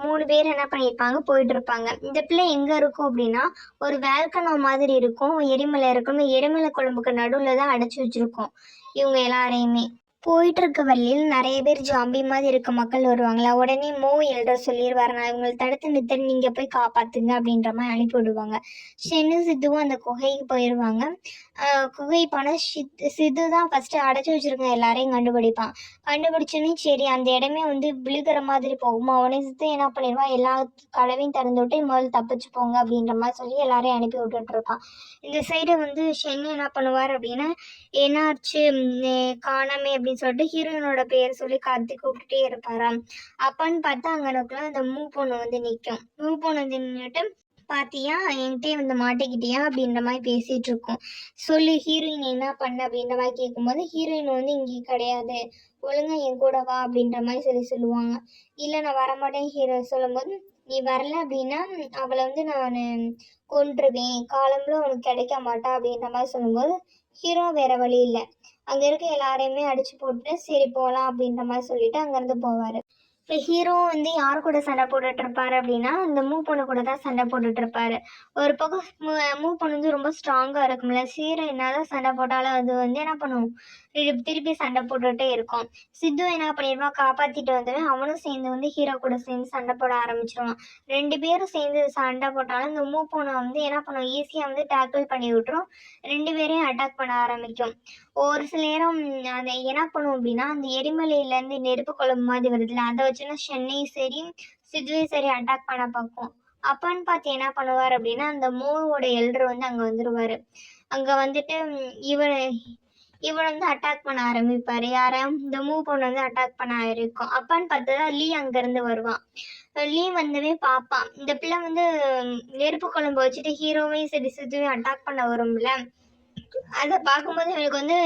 3 பேர் என்ன பண்ணியிருப்பாங்க போயிட்டு இருப்பாங்க. இந்த பிள்ளை எங்க இருக்கும் அப்படின்னா ஒரு வேல்கனோ மாதிரி இருக்கும், எரிமலை இருக்கும், எரிமலை குழம்புக்கு நடுவில் தான் அடைச்சி வச்சிருக்கோம் இவங்க எல்லாரையுமே. போயிட்டு இருக்க வழியில் நிறைய பேர் ஜாம்பி மாதிரி இருக்க மக்கள் வருவாங்களா. உடனே எல்டர் சொல்லிடுவாரு, நான் இவங்களை தடுத்து நிறுத்த நீங்க போய் காப்பாத்துங்க அப்படின்ற மாதிரி அனுப்பி விடுவாங்க. ஷென்னு சித்துவும் அந்த குகைக்கு போயிடுவாங்க. குகை போனால் சித்து தான் ஃபர்ஸ்ட் அடைச்சி வச்சிருக்க எல்லாரையும் கண்டுபிடிப்பான். கண்டுபிடிச்சோன்னே சரி அந்த இடமே வந்து விழுகிற மாதிரி போகுமா, உடனே சித்து என்ன பண்ணிடுவான், எல்லா கதவையும் திறந்து விட்டு முதல்ல தப்பிச்சு போங்க அப்படின்ற மாதிரி சொல்லி எல்லாரையும் அனுப்பி விட்டுட்டு இருப்பான். இந்த சைடு வந்து ஷென்னு என்ன பண்ணுவார் அப்படின்னா என்னாச்சு காணாமே அப்படின்னு சொல்லிட்டு ஹீரோயினோட பேர் சொல்லி கத்தி கூப்பிட்டுட்டே இருப்பாராம். அப்பன்னு பார்த்தா அங்கனக்குள்ள அந்த பொண்ணு வந்து நிற்கும். பொண்ணு வந்து நின்றுட்டு பாத்தியா என்கிட்டே வந்து மாட்டிக்கிட்டியா அப்படின்ற மாதிரி பேசிட்டு இருக்கோம். சொல்லி ஹீரோயின் என்ன பண்ண அப்படின்ற மாதிரி கேட்கும்போது ஹீரோயின் வந்து இங்கே கிடையாது, ஒழுங்கா என் கூட வா அப்படின்ற மாதிரி சொல்லுவாங்க. இல்லை நான் வரமாட்டேன் ஹீரோ சொல்லும்போது, நீ வரல அப்படின்னா அவளை வந்து நான் கொன்றுவேன், காலம்புல உனக்கு கிடைக்க மாட்டா அப்படின்ற மாதிரி சொல்லும்போது ஹீரோ வேற வழி இல்லை, அங்கே இருக்க எல்லாரையுமே அடிச்சு போட்டுட்டு சரி போகலாம் அப்படின்ற மாதிரி சொல்லிட்டு அங்கேருந்து போவார். இப்போ ஹீரோ வந்து யார் கூட சண்டை போட்டுட்டு இருப்பாரு அப்படின்னா இந்த பொண்ணு கூட தான் சண்டை போட்டுட்டு இருப்பாரு. ஒரு பக்கம் பொண்ணு வந்து ரொம்ப ஸ்ட்ராங்காக இருக்கும்ல, ஹீரோ என்னதான் சண்டை போட்டாலும் அது வந்து என்ன பண்ணும், திருப்பி சண்டை போட்டுகிட்டே இருக்கும். சித்து என்ன பண்ணிடுவான், காப்பாற்றிட்டு வந்துடுவேன், அவனும் சேர்ந்து வந்து ஹீரோ கூட சேர்ந்து சண்டை போட ஆரம்பிச்சிருவான். 2 பேரும் சேர்ந்து சண்டை போட்டாலும் இந்த பொண்ணை வந்து என்ன பண்ணும், ஈஸியாக வந்து டேக்கிள் பண்ணி விட்டுரும், 2 பேரையும் அட்டாக் பண்ண ஆரம்பிக்கும். ஒரு சில நேரம் அதை என்ன பண்ணும் அப்படின்னா அந்த எரிமலையிலேருந்து நெருப்பு குழம்பு மாதிரி வருதுல்ல, அதை வச்சுன்னா ஷென்னையும் சரி சித்துவையும் சரி அட்டாக் பண்ண பார்க்கும். அப்பன்னு பார்த்து என்ன பண்ணுவார் அப்படின்னா அந்த எல்டர் வந்து அங்கே வந்துடுவார். அங்கே வந்துட்டு இவன் வந்து அட்டாக் பண்ண ஆரம்பிப்பாரு. யார இந்த மூவ் பொண்ணு வந்து அட்டாக் பண்ண ஆரம்பிக்கும். அப்பான்னு பார்த்தா லீ அங்கேருந்து வருவான். லீ வந்தவே பார்ப்பான். இந்த பிள்ளை வந்து நெருப்பு குழம்பு வச்சுட்டு ஹீரோவையும் சரி சித்துவையும் அட்டாக் பண்ண வரும்ல. அதை பார்க்கும்போது இவனுக்கு வந்து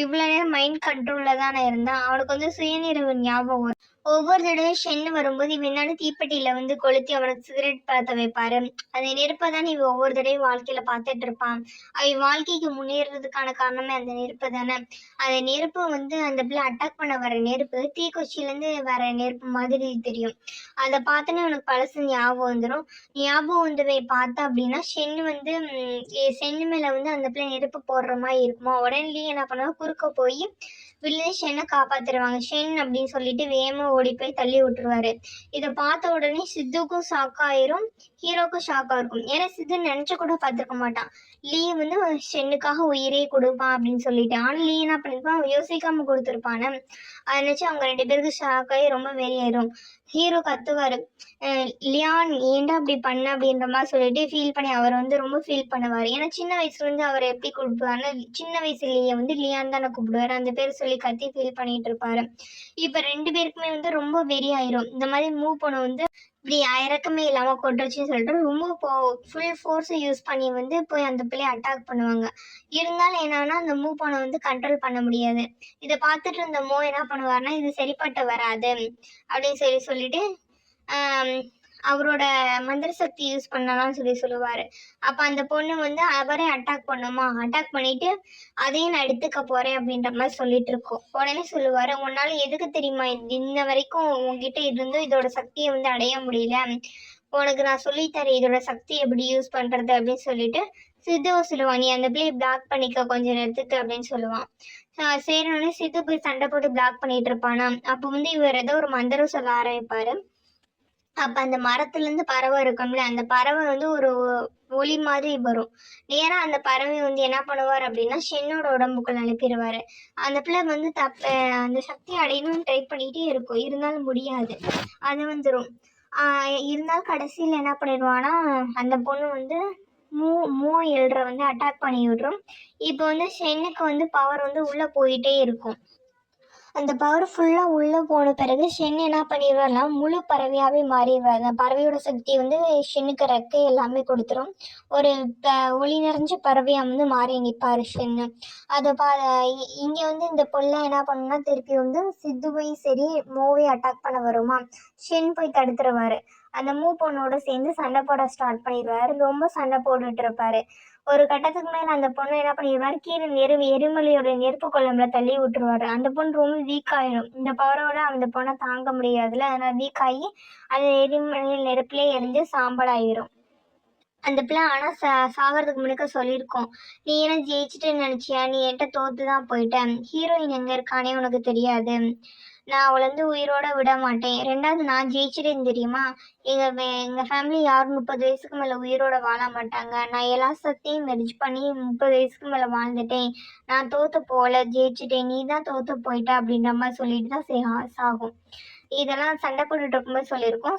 இவ்வளோ நேரம் மைண்ட் கண்ட்ரோலில் தானே இருந்தான். அவனுக்கு வந்து சுயநினைவு ஞாபகம் வரும். ஒவ்வொரு தடவையும் ஷென்னு வரும்போது இவனால தீப்பெட்டியில வந்து கொளுத்தி அவனுக்கு சிகரெட் பற்ற வைப்பாரு. அதை நெருப்பை தான் இவன் ஒவ்வொரு தடவையும் வாழ்க்கையில பார்த்துட்டு இருப்பான். அவன் வாழ்க்கைக்கு முன்னேறதுக்கான காரணமே அந்த நெருப்பு தானே. அந்த நெருப்பு வந்து அந்த பிள்ளை அட்டாக் பண்ண வர நெருப்பு தீக்குச்சியிலேருந்து வர நெருப்பு மாதிரி தெரியும். அதை பார்த்தோன்னே அவனுக்கு பழசு ஞாபகம் வந்துடும். ஞாபகம் வந்தவை பார்த்தா அப்படின்னா ஷென்னு வந்து சென்னு மேல வந்து அந்த பிள்ளை நெருப்பு போடுற மாதிரி இருக்குமா. உடனே என்ன பண்ணுவாங்க, குறுக்க போய் வில்லன் ஷென்னை காப்பாத்திடுவாங்க. ஷென் அப்படின்னு சொல்லிட்டு வேகமா ஓடி போய் தள்ளி விட்டுருவாரு. இதை பார்த்த உடனே சித்துக்கும் ஷாக் ஆயிரும், ஹீரோக்கும் ஷாக்கா இருக்கும். ஏன்னா சித்து நினைச்ச கூட பார்த்துருக்க மாட்டான் லீ வந்து ஷென்னுக்காக உயிரே கொடுப்பான் அப்படின்னு சொல்லிட்டு. ஆனா லீ என்ன பண்ணிருப்பான், யோசிக்காம கொடுத்துருப்பானு. அதை நினைச்சு அவங்க 2 பேருக்கு ஷாக் ஆகி ரொம்ப வெறியாயிரும். ஹீரோ கத்துவாரு, லியான் ஏன்டா அப்படி பண்ண அப்படின்ற மாதிரி சொல்லிட்டு ஃபீல் பண்ணி அவர் வந்து ரொம்ப ஃபீல் பண்ணுவார். ஏன்னா சின்ன வயசுல இருந்து அவர் எப்படி கூப்பிடுவாருன்னா சின்ன வயசுலேயே வந்து லியான் தானே கூப்பிடுவாரு. அந்த பேர் சொல்லி கத்தி ஃபீல் பண்ணிட்டு இருப்பாரு. இப்போ 2 பேருக்குமே வந்து ரொம்ப வெறி ஆயிரும். இந்த மாதிரி மூவ் பண்ண வந்து இப்படி இறக்கமே இல்லாமல் கொட்டுருச்சுன்னு சொல்லிட்டு ரொம்ப ஃபுல் ஃபோர்ஸை யூஸ் பண்ணி வந்து போய் அந்த பிள்ளையை அட்டாக் பண்ணுவாங்க. இருந்தாலும் என்னன்னா அந்த மூவ் பண்ண வந்து கண்ட்ரோல் பண்ண முடியாது. இதை பார்த்துட்டு இருந்த மோ என்ன பண்ணுவார்னா இது சரிப்பட்டு வராது அப்படின்னு சொல்லிட்டு அவரோட மந்திர சக்தி யூஸ் பண்ணலாம்னு சொல்லுவார். அப்போ அந்த பொண்ணு வந்து அவரே அட்டாக் பண்ணுமா, அட்டாக் பண்ணிட்டு அதையும் நான் எடுத்துக்க போகிறேன் அப்படின்ற மாதிரி சொல்லிட்டு இருக்கோம். உடனே சொல்லுவார், உன்னால் எதுக்கு தெரியுமா இன்ன வரைக்கும் உங்ககிட்ட இருந்தும் இதோட சக்தியை வந்து அடைய முடியல, உனக்கு நான் சொல்லித்தரேன் இதோட சக்தி எப்படி யூஸ் பண்ணுறது அப்படின்னு சொல்லிட்டு சித்துவை சொல்லுவான், நீ அந்த பிள்ளையை பிளாக் பண்ணிக்க கொஞ்சம் நேரத்துக்கு அப்படின்னு சொல்லுவான். சரினோடனே சித்து போய் சண்டை போட்டு பிளாக் பண்ணிட்டு இருப்பானா. அப்போ வந்து இவர் ஏதோ ஒரு மந்திரம் சொல்ல ஆரம்பிப்பாரு. அப்போ அந்த மரத்துலேருந்து பறவை இருக்கும்ல, அந்த பறவை வந்து ஒரு ஒளி மாதிரி வரும். நேராக அந்த பறவை வந்து என்ன பண்ணுவார் அப்படின்னா ஷென்னோட உடம்புக்குள்ள அனுப்பிடுவார். அந்த பிள்ளை வந்து அந்த சக்தி அடையணும்னு ட்ரை பண்ணிகிட்டே இருக்கும், இருந்தாலும் முடியாது. அது வந்துடும். இருந்தாலும் கடைசியில் என்ன பண்ணிடுவான்னா அந்த பொண்ணு வந்து மூ எழுற வந்து அட்டாக் பண்ணி விட்ரும். இப்போ வந்து ஷென்னுக்கு வந்து பவர் வந்து உள்ளே போயிட்டே இருக்கும். அந்த பவர் ஃபுல்லாக உள்ளே போன பிறகு ஷென் என்ன பண்ணிடுவார்னா முழு பறவையாகவே மாறிடுவார். அந்த பறவையோட சக்தி வந்து ஷென்னுக்கு ரெக்கை எல்லாமே கொடுத்துரும். ஒரு ஒளி நிறைஞ்ச பறவையாக வந்து மாறி நிற்பார் ஷென்னு. அதை இங்கே வந்து இந்த பொண்ணை என்ன பண்ணுன்னா திருப்பி வந்து சித்துவையும் சரி மூவை அட்டாக் பண்ண வருமா. ஷென் போய் தடுத்துருவார். அந்த மூ பொண்ணோட சேர்ந்து சண்டை போட ஸ்டார்ட் பண்ணிடுவார். ரொம்ப சண்டை போட்டுட்டு இருப்பாரு. ஒரு கட்டத்துக்கு மேலே அந்த பொண்ணு என்ன பண்ணிடுவாரு, கீழே எரிமலையோட நெருப்பு குழம்புல தள்ளி விட்டுருவாரு. அந்த பொண்ணு ரொம்ப வீக் ஆயிடும். இந்த பவரோட அந்த பொண்ணை தாங்க முடியாதுல, அதனால வீக் ஆகி அந்த எரிமலையில் நெருப்புலேயே எரிஞ்சு சாம்பல் ஆயிரும். அந்த பிள்ளை ஆனால் சாகிறதுக்கு முன்னாக்க சொல்லியிருக்கோம், நீ என்ன ஜெயிச்சுட்டேன்னு நினச்சியா, நீ என்கிட்ட தோத்து தான் போயிட்டேன், ஹீரோயின் எங்கே இருக்கானே உனக்கு தெரியாது, நான் அவளை வந்து உயிரோட விட மாட்டேன், 2வது நான் ஜெயிச்சிட்டேன்னு தெரியுமா, எங்கள் ஃபேமிலி யாரும் 30 வயசுக்கு மேலே உயிரோட வாழ மாட்டாங்க, நான் எல்லா சக்தியும் மெர்ஜ் பண்ணி 30 வயசுக்கு மேலே வாழ்ந்துட்டேன், நான் தோற்று போகல ஜெயிச்சிட்டேன், நீ தான் தோற்று போயிட்ட அப்படின்ற மாதிரி சொல்லிட்டு தான் சாகும். இதெல்லாம் சண்டை போட்டுட்டு இருக்கும்போது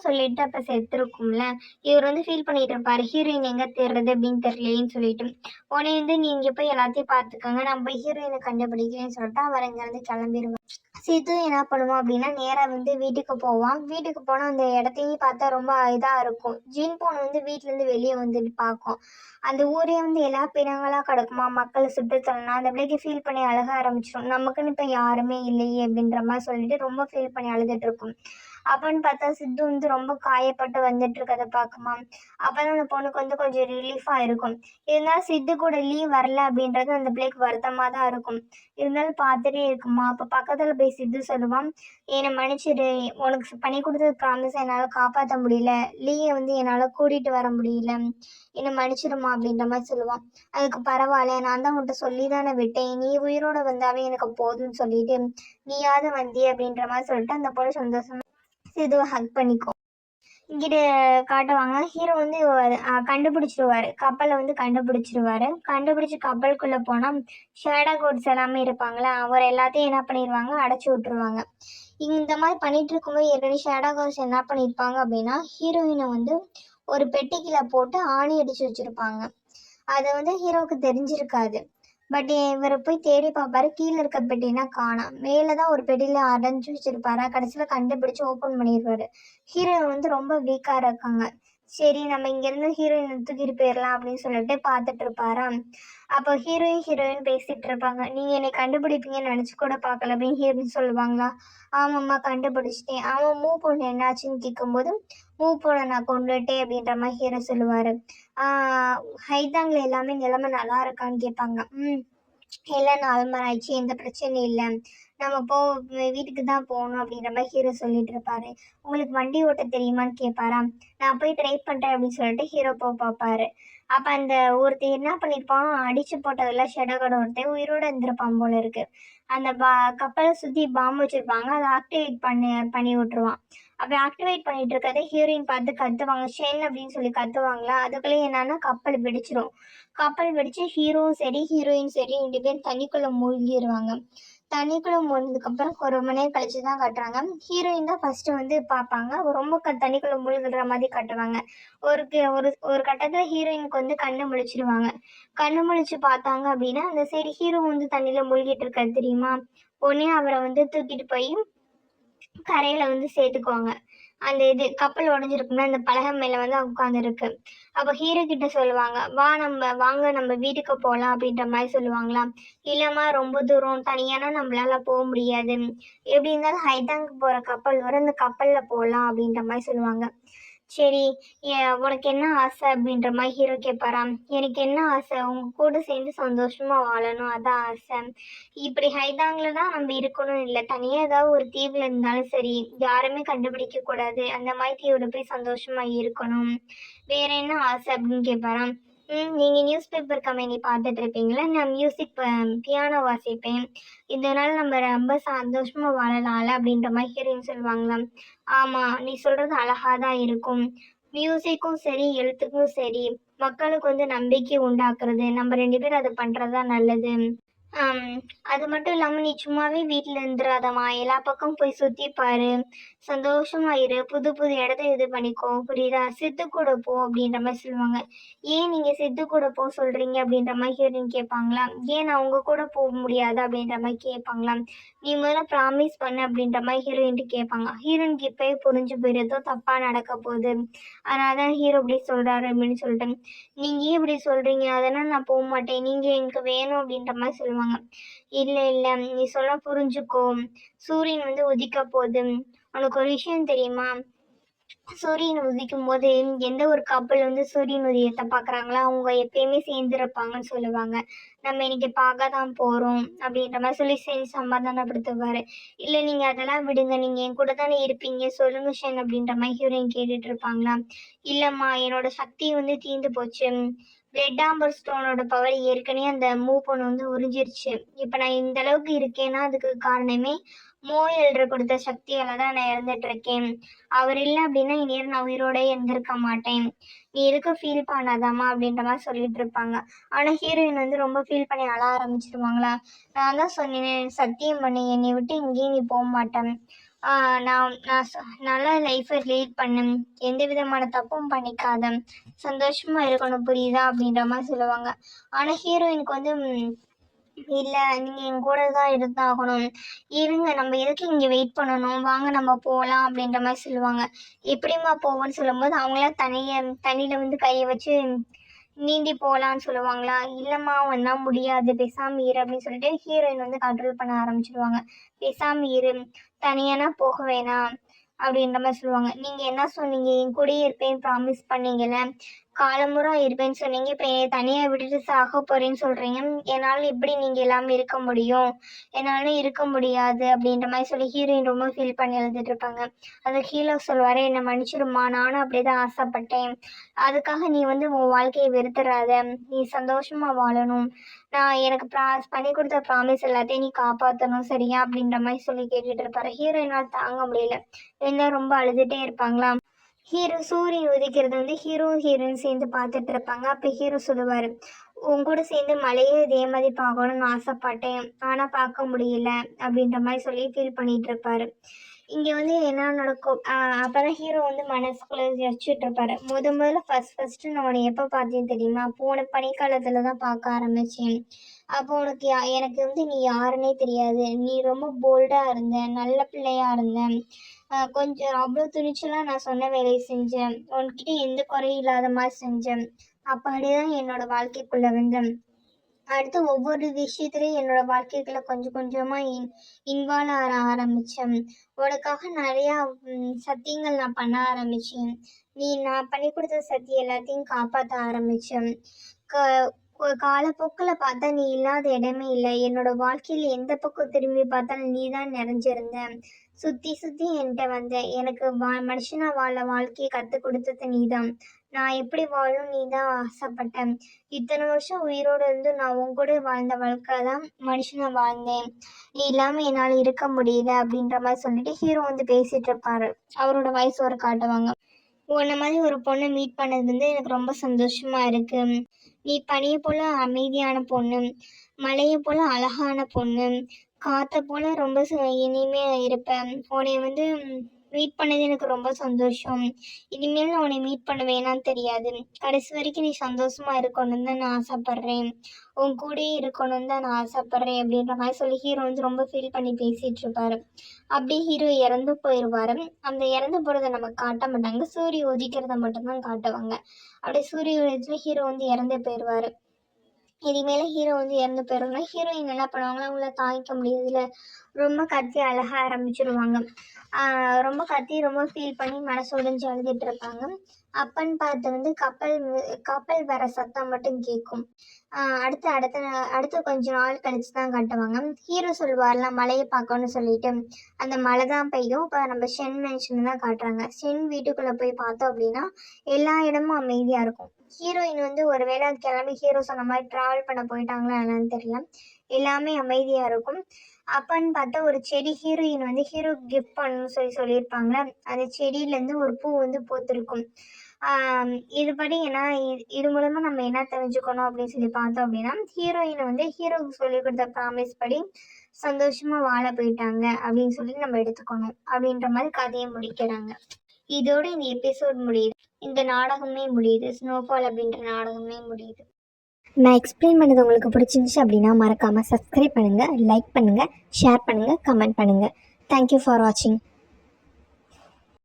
சொல்லிட்டு அப்போ செத்துருக்கும்ல. இவர் வந்து ஃபீல் பண்ணிட்டு இருப்பாரு, ஹீரோயின் எங்கே தேடுறது அப்படின்னு தெரியலேன்னு சொல்லிட்டு. உடனே வந்து நீங்க போய் எல்லாத்தையும் பார்த்துக்கோங்க, நான் போய் ஹீரோயினை கண்டுபிடிக்கிறேன்னு சொல்லிட்டு அவர் இங்கேருந்து கிளம்பிடுவார். சித்து என்ன பண்ணுவான் அப்படின்னா நேராக வந்து வீட்டுக்கு போவான். வீட்டுக்கு போனால் அந்த இடத்தையும் பார்த்தா ரொம்ப இதாக இருக்கும். ஜீன் பொண்ணு வந்து வீட்டிலேருந்து வெளியே வந்துட்டு பார்க்கும். அந்த ஊரே வந்து எல்லா பிணங்களாக கிடக்குமா, மக்களை சுட்டுத்தரலாம். அந்த பிள்ளைக்கு ஃபீல் பண்ணி அழுக ஆரம்பிச்சிடும். நமக்குன்னு இப்போ யாருமே இல்லையே அப்படின்ற மாதிரி சொல்லிட்டு ரொம்ப ஃபீல் பண்ணி அழுதுட்டு இருக்கும். அப்போன்னு பார்த்தா சித்து வந்து ரொம்ப காயப்பட்டு வந்துட்டு இருக்கதை பார்க்குமா. அப்போதான் அந்த பொண்ணுக்கு வந்து கொஞ்சம் ரிலீஃபாக இருக்கும். இருந்தாலும் சித்து கூட லீவ் வரல அப்படின்றது அந்த பிள்ளைக்கு வருத்தமாக தான் இருக்கும். இருந்தாலும் பார்த்துட்டே இருக்குமா. அப்போ பக்கத்தில் போய் சித்து சொல்லுவான், என்னை மன்னிச்சிடு, உனக்கு பண்ணி கொடுத்தது ப்ராமிஸ் என்னால் காப்பாற்ற முடியல, லீயை வந்து என்னால் கூட்டிகிட்டு வர முடியல, என்னை மன்னிச்சிடுமா அப்படின்ற மாதிரி சொல்லுவான். அதுக்கு பரவாயில்ல, நான் தான் உன்கிட்ட சொல்லி தானே விட்டேன், நீ உயிரோட வந்தாவே எனக்கு போதும்னு சொல்லிட்டு நீயாவது வந்தி அப்படின்ற மாதிரி சொல்லிட்டு அந்த பொண்ணு சந்தோஷமா சித்துவை ஹக் பண்ணிக்கும். இங்கிட்ட காட்டுவாங்க, ஹீரோ வந்து கண்டுபிடிச்சிருவாரு, கப்பலை வந்து கண்டுபிடிச்சி கப்பலுக்குள்ளே போனால் ஷேடா கோட்ஸ் எல்லாமே இருப்பாங்களே, அவர் எல்லாத்தையும் என்ன பண்ணிடுவாங்க, அடைச்சி விட்டுருவாங்க. இந்த மாதிரி பண்ணிட்டு இருக்கும்போது ஏற்கனவே ஷேடா கோட்ஸ் என்ன பண்ணியிருப்பாங்க அப்படின்னா ஹீரோயினை வந்து ஒரு பெட்டிக்கில போட்டு ஆணி அடித்து வச்சுருப்பாங்க. அதை வந்து ஹீரோவுக்கு தெரிஞ்சிருக்காது. பட் இவர் போய் தேடி பார்ப்பாரு, கீழே இருக்க பெட்டினா காணோம். மேலே தான் ஒரு பெட்டியில் அடைஞ்சு வச்சிருப்பாரா, கடைசியில் கண்டுபிடிச்சு ஓப்பன் பண்ணிடுவாரு. ஹீரோயின் வந்து ரொம்ப வீக்காக இருக்காங்க. சரி நம்ம இங்கேருந்து ஹீரோயின் தூக்கிட்டு போயிடலாம் அப்படின்னு சொல்லிட்டு பார்த்துட்டு இருப்பாரா. அப்போ ஹீரோயின் பேசிகிட்டு இருப்பாங்க. நீங்கள் என்னை கண்டுபிடிப்பீங்கன்னு நினச்சி கூட பார்க்கல அப்படின்னு ஹீரோயின் சொல்லுவாங்களா. ஆமாம்மா கண்டுபிடிச்சிட்டேன். அவன் மூவ் பொண்ணு என்னாச்சுன்னு கேட்கும்போது மூவ் பொண்ணை நான் கொண்டுட்டேன் அப்படின்ற மாதிரி ஹீரோ சொல்லுவார். ஹைதாங்கில் எல்லாமே நிலைமை நல்லா இருக்கான்னு கேட்பாங்க. எல்லாம் நார்மல் ஆயிடுச்சு, எந்த பிரச்சனையும் இல்லை, நம்ம வீட்டுக்கு தான் போகணும் அப்படின்ற மாதிரி ஹீரோ சொல்லிட்டு இருப்பாரு. உங்களுக்கு வண்டி ஓட்ட தெரியுமான்னு கேட்பாரா. நான் போய் ட்ரை பண்ணுறேன் அப்படின்னு சொல்லிட்டு ஹீரோ பார்ப்பாரு. அப்போ அந்த ஒருத்தர் என்ன பண்ணியிருப்பான், அடிச்சு போட்டதெல்லாம் ஷெடகோட ஒருத்தர் உயிரோட இருந்திருப்பான் போல இருக்கு. அந்த கப்பலை சுற்றி பாம்பு வச்சுருப்பாங்க, அதை ஆக்டிவேட் பண்ணி விட்டுருவான். அப்போ ஆக்டிவேட் பண்ணிட்டு இருக்கிறத ஹீரோயின் பார்த்து கத்துவாங்க. ஷென் அப்படின்னு சொல்லி கத்துவாங்களா. அதுக்குள்ளேயே என்னன்னா கப்பல் வெடிச்சிரும். கப்பல் வெடிச்சு ஹீரோவும் சரி ஹீரோயின் சரி 2 பேரும் தண்ணிக்குள்ளே மூழ்கிடுவாங்க. தண்ணிக்குள்ளே மூழ்கினதுக்கப்புறம் ஒரு மணி நேரம் கழிச்சு தான் கட்டுறாங்க. ஹீரோயின் தான் ஃபஸ்ட்டு வந்து பார்ப்பாங்க. ரொம்ப தண்ணிக்குள்ளே மூழ்கிற மாதிரி கட்டுவாங்க. ஒரு ஒரு ஒரு கட்டத்தில் ஹீரோயினுக்கு வந்து கண்ணு முழிச்சிருவாங்க. கண்ணு முழிச்சு பார்த்தாங்க அப்படின்னா அந்த சைடு ஹீரோ வந்து தண்ணியில் மூழ்கிட்டு இருக்காரு தெரியுமா. உடனே அவரை வந்து தூக்கிட்டு போய் கரையில் வந்து சேர்த்துக்குவாங்க. அந்த கப்பல் உடஞ்சிருக்குன்னா அந்த பலகை மேலே வந்து உட்காந்துருக்கு. அப்போ ஹீரோ கிட்ட சொல்லுவாங்க, வாங்க நம்ம வீட்டுக்கு போகலாம் அப்படின்ற மாதிரி சொல்லுவாங்களாம். இல்லைம்மா ரொம்ப தூரம் தனியானா நம்மளால போக முடியாது, எப்படி இருந்தாலும் ஹைதாங்க்கு போகிற கப்பல் வரும், அந்த கப்பலில் போகலாம் அப்படின்ற மாதிரி சொல்லுவாங்க. சரி, உனக்கு என்ன ஆசை அப்படின்ற மாதிரி ஹீரோ கேட்பாராம். எனக்கு என்ன ஆசை, உங்க கூட சேர்ந்து சந்தோஷமா வாழணும், அதான் ஆசை. இப்படி ஹைதாங்கில் தான் நம்ம இருக்கணும் இல்லை, தனியாக ஏதாவது ஒரு தீவில் இருந்தாலும் சரி, யாருமே கண்டுபிடிக்க கூடாது, அந்த மாதிரி தீவில் போய் சந்தோஷமா இருக்கணும். வேற என்ன ஆசை அப்படின்னு கேட்பாராம். நீங்கள் நியூஸ் பேப்பர் கம்பெனி பார்த்துட்டு இருப்பீங்களா, நான் மியூசிக் பியானோ வாசிப்பேன், இதனால நம்ம ரொம்ப சந்தோஷமா வாழலாம்ல அப்படின்ற மாதிரி ஹீரோயின் சொல்லுவாங்களாம். ஆமாம் நீ சொல்கிறது அழகாக தான் இருக்கும், மியூசிக்கும் சரி எழுத்துக்கும் சரி மக்களுக்கு வந்து நம்பிக்கை உண்டாக்குறது, நம்ம 2 பேரும் அதை பண்ணுறது தான் நல்லது. அது மட்டும் இல்லாமல் நீ சும்மாவே வீட்டில் இருந்துடாதம்மா, எல்லா பக்கம் போய் சுற்றி பாரு, சந்தோஷமா இரு, புது புது இடத்த இது பண்ணிக்கோ, புரியுதா, சித்து கூட போ அப்படின்ற மாதிரி சொல்லுவாங்க. ஏன் நீங்கள் சித்து கூட போக சொல்கிறீங்க அப்படின்ற மாதிரி ஹீரோயின் கேட்பாங்களா. ஏன் நான் உங்கள் கூட போக முடியாது அப்படின்ற மாதிரி கேட்பாங்களாம். நீ முதல்ல ப்ராமிஸ் பண்ணு அப்படின்ற மாதிரி ஹீரோயின்ட்டு கேட்பாங்க. ஹீரோயினுக்கு இப்போயே புரிஞ்சு போயிடுறதோ தப்பாக நடக்க போகுது, அதனால தான் ஹீரோ இப்படி சொல்கிறாரு அப்படின்னு சொல்லிட்டு. நீங்கள் ஏன் இப்படி சொல்கிறீங்க, அதனால் நான் போக மாட்டேன், நீங்கள் எனக்கு வேணும் அப்படின்ற மாதிரி சொல்லுவாங்க. இல்லை இல்லை நீ சொல்ல புரிஞ்சுக்கோ, சூரியன் வந்து உதிக்க போகுது, உனக்கு ஒரு விஷயம் தெரியுமா, சூரியன் உதிக்கும் போது எந்த ஒரு கப்பல் வந்து சூரியன் உதயத்தை பார்க்குறாங்களா அவங்க எப்பயுமே சேர்ந்துருப்பாங்கன்னு சொல்லுவாங்க. நம்ம இன்னைக்கு பார்க்க தான் போகிறோம் அப்படின்ற மாதிரி சொல்லி செஞ்சு சமாதானப்படுத்துவார். இல்லை நீங்கள் அதெல்லாம் விடுங்க, நீங்கள் என் கூட தானே இருப்பீங்க, சொல்லுங்க ஷென் அப்படின்ற மாதிரி ஹீரோயின் கேட்டுட்டு இருப்பாங்களா. இல்லைம்மா என்னோட சக்தி வந்து தீர்ந்து போச்சு, ரெட் ஆம்பர் ஸ்டோனோட பவர் ஏற்கனவே அந்த மூவ் பொண்ணு வந்து உறிஞ்சிருச்சு, இப்போ நான் இந்த அளவுக்கு இருக்கேன்னா அதுக்கு காரணமே மோயல்ற கொடுத்த சக்தியால தான் நான் இறந்துட்டு இருக்கேன், அவர் இல்லை அப்படின்னா இந்நேரம் நான் உயிரோட இருந்திருக்க மாட்டேன், நீ எதுக்கு ஃபீல் பண்ணாதாம்மா அப்படின்ற மாதிரி சொல்லிட்டு இருப்பாங்க. ஆனால் ஹீரோயின் வந்து ரொம்ப ஃபீல் பண்ணி அழ ஆரம்பிச்சிருவாங்களா. நான் தான் சொன்னேன், சத்தியம் பண்ணி என்னை விட்டு இங்கேயும் நீ போக மாட்டேன், நான் நான் நல்லா லைஃப்பை லீட் பண்ணு, எந்த விதமான தப்பும் பண்ணிக்காத, சந்தோஷமா இருக்கணும் புரியுதா அப்படின்ற மாதிரி சொல்லுவாங்க. ஆனால் ஹீரோயினுக்கு வந்து இல்லை நீங்கள் என் கூட தான் இருந்தாகணும், இருங்க நம்ம எதுக்கு இங்கே வெயிட் பண்ணணும், வாங்க நம்ம போகலாம் அப்படின்ற மாதிரி சொல்லுவாங்க. எப்படிம்மா போவோன்னு சொல்லும்போது அவங்களாம் தண்ணியில் வந்து கையை வச்சு நீந்தி போகலான்னு சொல்லுவாங்களா. இல்லைம்மா ஒன்றா முடியாது, பேசாமல் இரு அப்படின்னு சொல்லிட்டு ஹீரோயின் வந்து கண்ட்ரோல் பண்ண ஆரம்பிச்சிடுவாங்க. பேசாமல் இரு, தனியானா போக வேணாம் அப்படின்ற மாதிரி சொல்லுவாங்க. நீங்கள் என்ன சொன்னீங்க, என் கூடயே இருப்பேன் ப்ராமிஸ் பண்ணீங்கல்ல, காலமுறை இருப்பேன்னு சொன்னீங்க, இப்போ என்னை தனியாக விட்டுட்டு சாக போகிறேன்னு சொல்கிறீங்க, என்னால் எப்படி நீங்கள் எல்லாமே இருக்க முடியும், என்னால் இருக்க முடியாது அப்படின்ற மாதிரி சொல்லி ஹீரோயின் ரொம்ப ஃபீல் பண்ணி எழுதிட்டு இருப்பாங்க. அது ஹீரோ சொல்லுவார், என்னை மன்னிச்சிடுமா, நானும் அப்படி தான் ஆசைப்பட்டேன், அதுக்காக நீ வந்து உன் வாழ்க்கையை வெறுத்துறாத, நீ சந்தோஷமாக வாழணும், நான் எனக்கு பண்ணி கொடுத்த ப்ராமிஸ் எல்லாத்தையும் நீ காப்பாற்றணும் சரியா அப்படின்ற மாதிரி சொல்லி கேட்டுட்டு இருப்பாரு. ஹீரோயினால் தாங்க முடியல, எல்லாம் ரொம்ப அழுதுகிட்டே இருப்பாங்களா. சூரியன் உதிக்கிறது வந்து ஹீரோயின் சேர்ந்து பார்த்துட்டு இருப்பாங்க. அப்போ ஹீரோ சொல்லுவார், உன் கூட சேர்ந்து மலையே இதே மாதிரி பார்க்கணும்னு ஆசைப்பட்டேன், ஆனால் பார்க்க முடியல அப்படின்ற மாதிரி சொல்லி ஃபீல் பண்ணிட்டு இருப்பாரு. இங்கே வந்து என்ன நடக்கும், அப்போ தான் ஹீரோ வந்து மனசுக்குள்ளே யோசிச்சுட்டு இருப்பாரு. முதல்ல ஃபஸ்ட்டு நான் உன்னை எப்போ பார்த்தேன் தெரியுமா? போன பனிக்காலத்தில் தான் பார்க்க ஆரம்பித்தேன். அப்போ உனக்கு எனக்கு வந்து நீ யாருன்னே தெரியாது. நீ ரொம்ப போல்டாக இருந்த, நல்ல பிள்ளையா இருந்த. கொஞ்சம் அவ்வளோ துணிச்சலாக நான் சொன்ன வேலையை செஞ்சேன். உன்கிட்ட எந்த குறையும் இல்லாத மாதிரி செஞ்சேன். அப்படியே தான் என்னோட வாழ்க்கைக்குள்ளே வந்தேன். அடுத்து ஒவ்வொரு விஷயத்துலையும் என்னோட வாழ்க்கைக்குள்ள கொஞ்சம் கொஞ்சமாக இன்வால்வ் ஆக ஆரம்பித்தேன். உனக்காக நிறையா சத்தியங்கள் நான் பண்ண ஆரம்பித்தேன். நான் பண்ணி கொடுத்த சத்தியம் எல்லாத்தையும் காப்பாற்ற ஆரம்பித்தேன். காலப்போக்கில் பார்த்தா நீ இல்லாத இடமே இல்லை. என்னோட வாழ்க்கையில் எந்த பக்கம் திரும்பி பார்த்தாலும் நீ தான் நிறைஞ்சிருந்த. சுற்றி சுற்றி என்கிட்ட வந்த. எனக்கு மனுஷனா வாழ வாழ்க்கையை கற்றுக் கொடுத்தது நீ தான். நான் எப்படி வாழணும் நீ தான் ஆசைப்பட்டேன். இத்தனை வருஷம் உயிரோடு இருந்து நான் உன் கூட வாழ்ந்த வாழ்க்கை தான் மனுஷனா வாழ்ந்தேன். நீ இல்லாமல் என்னால் இருக்க முடியல அப்படின்ற மாதிரி சொல்லிட்டு ஹீரோ வந்து பேசிகிட்டு இருப்பாரு. அவரோட வாய்ஸ் ஒரு காட்டுவாங்க. உன்னை மாதிரி ஒரு பொண்ணை மீட் பண்ணது வந்து எனக்கு ரொம்ப சந்தோஷமா இருக்கு. நீ பனியை போல அமைதியான பொண்ணு, மலையை போல அழகான பொண்ணு, காற்றை போல ரொம்ப இனிமையாக இருப்பேன். உன்னை வந்து மீட் பண்ணது எனக்கு ரொம்ப சந்தோஷம். இனிமேல் நான் உன்னை மீட் பண்ண வேணான்னு தெரியாது. கடைசி வரைக்கும் நீ சந்தோஷமா இருக்கணும்னு தான் நான் ஆசைப்பட்றேன். உன் கூடயே இருக்கணும்னு தான் நான் ஆசைப்பட்றேன் அப்படின்ற மாதிரி சொல்லி ஹீரோ வந்து ரொம்ப ஃபீல் பண்ணி பேசிகிட்டு இருப்பாரு. அப்படியே ஹீரோ இறந்து போயிடுவார். அந்த இறந்து போகிறத நம்ம காட்ட மாட்டாங்க, சூரிய உதிக்கிறத மட்டும்தான் காட்டுவாங்க. அப்படியே சூரிய உதயத்தில் ஹீரோ வந்து இறந்து போயிடுவார். இனிமேல் ஹீரோ வந்து இறந்து போயிடுவாங்க. ஹீரோயின் என்ன பண்ணுவாங்கன்னா அவங்கள தாங்கிக்க முடியாதுல, ரொம்ப கத்தி அழக ஆரம்பிச்சிருவாங்க. ரொம்ப கத்தி ரொம்ப ஃபீல் பண்ணி மனசு உடைஞ்சு அழுதுட்டு இருப்பாங்க. அப்பன்னு பார்த்து வந்து கப்பல் வர சத்தம் மட்டும் கேட்கும். அடுத்து கொஞ்ச நாள் கழிச்சு தான் காட்டுவாங்க. ஹீரோ சொல்லுவார்ல மழையை பார்க்கணும்னு சொல்லிட்டு, அந்த மழை தான் பெய்யும். இப்போ நம்ம ஷென் மென்ஷன் தான் காட்டுறாங்க. ஷென் வீட்டுக்குள்ளே போய் பார்த்தோம் அப்படின்னா எல்லா இடமும் அமைதியாக இருக்கும். ஹீரோயின் வந்து ஒரு வேளை கிளம்பி ஹீரோ சொன்ன மாதிரி ட்ராவல் பண்ண போயிட்டாங்களா என்னன்னு தெரியல, எல்லாமே அமைதியாக இருக்கும். அப்பன்னு பார்த்தா ஒரு செடி ஹீரோயின் வந்து ஹீரோ கிஃப்ட் பண்ணணும்னு சொல்லியிருப்பாங்க. அந்த செடியிலேருந்து ஒரு பூ வந்து பூத்திருக்கும். இதுபடி ஏன்னா இது மூலமாக நம்ம என்ன தெரிஞ்சுக்கணும் அப்படின்னு சொல்லி பார்த்தோம் அப்படின்னா, ஹீரோயினை வந்து ஹீரோவுக்கு சொல்லி கொடுத்த ப்ராமிஸ் படி சந்தோஷமாக வாழ போயிட்டாங்க அப்படின்னு சொல்லி நம்ம எடுத்துக்கணும் அப்படின்ற மாதிரி கதையை முடிக்கிறாங்க. இதோட இந்த எபிசோட் முடியுது. இந்த நாடகமே முடியுது. ஸ்னோஃபால் அப்படின்ற நாடகமே முடியுது. நான் எக்ஸ்பிளைன் பண்ணது உங்களுக்கு பிடிச்சிருந்துச்சு அப்படின்னா மறக்காமல் சப்ஸ்கிரைப் பண்ணுங்கள், லைக் பண்ணுங்கள், ஷேர் பண்ணுங்கள், கமெண்ட் பண்ணுங்கள். தேங்க்யூ ஃபார் வாட்சிங்.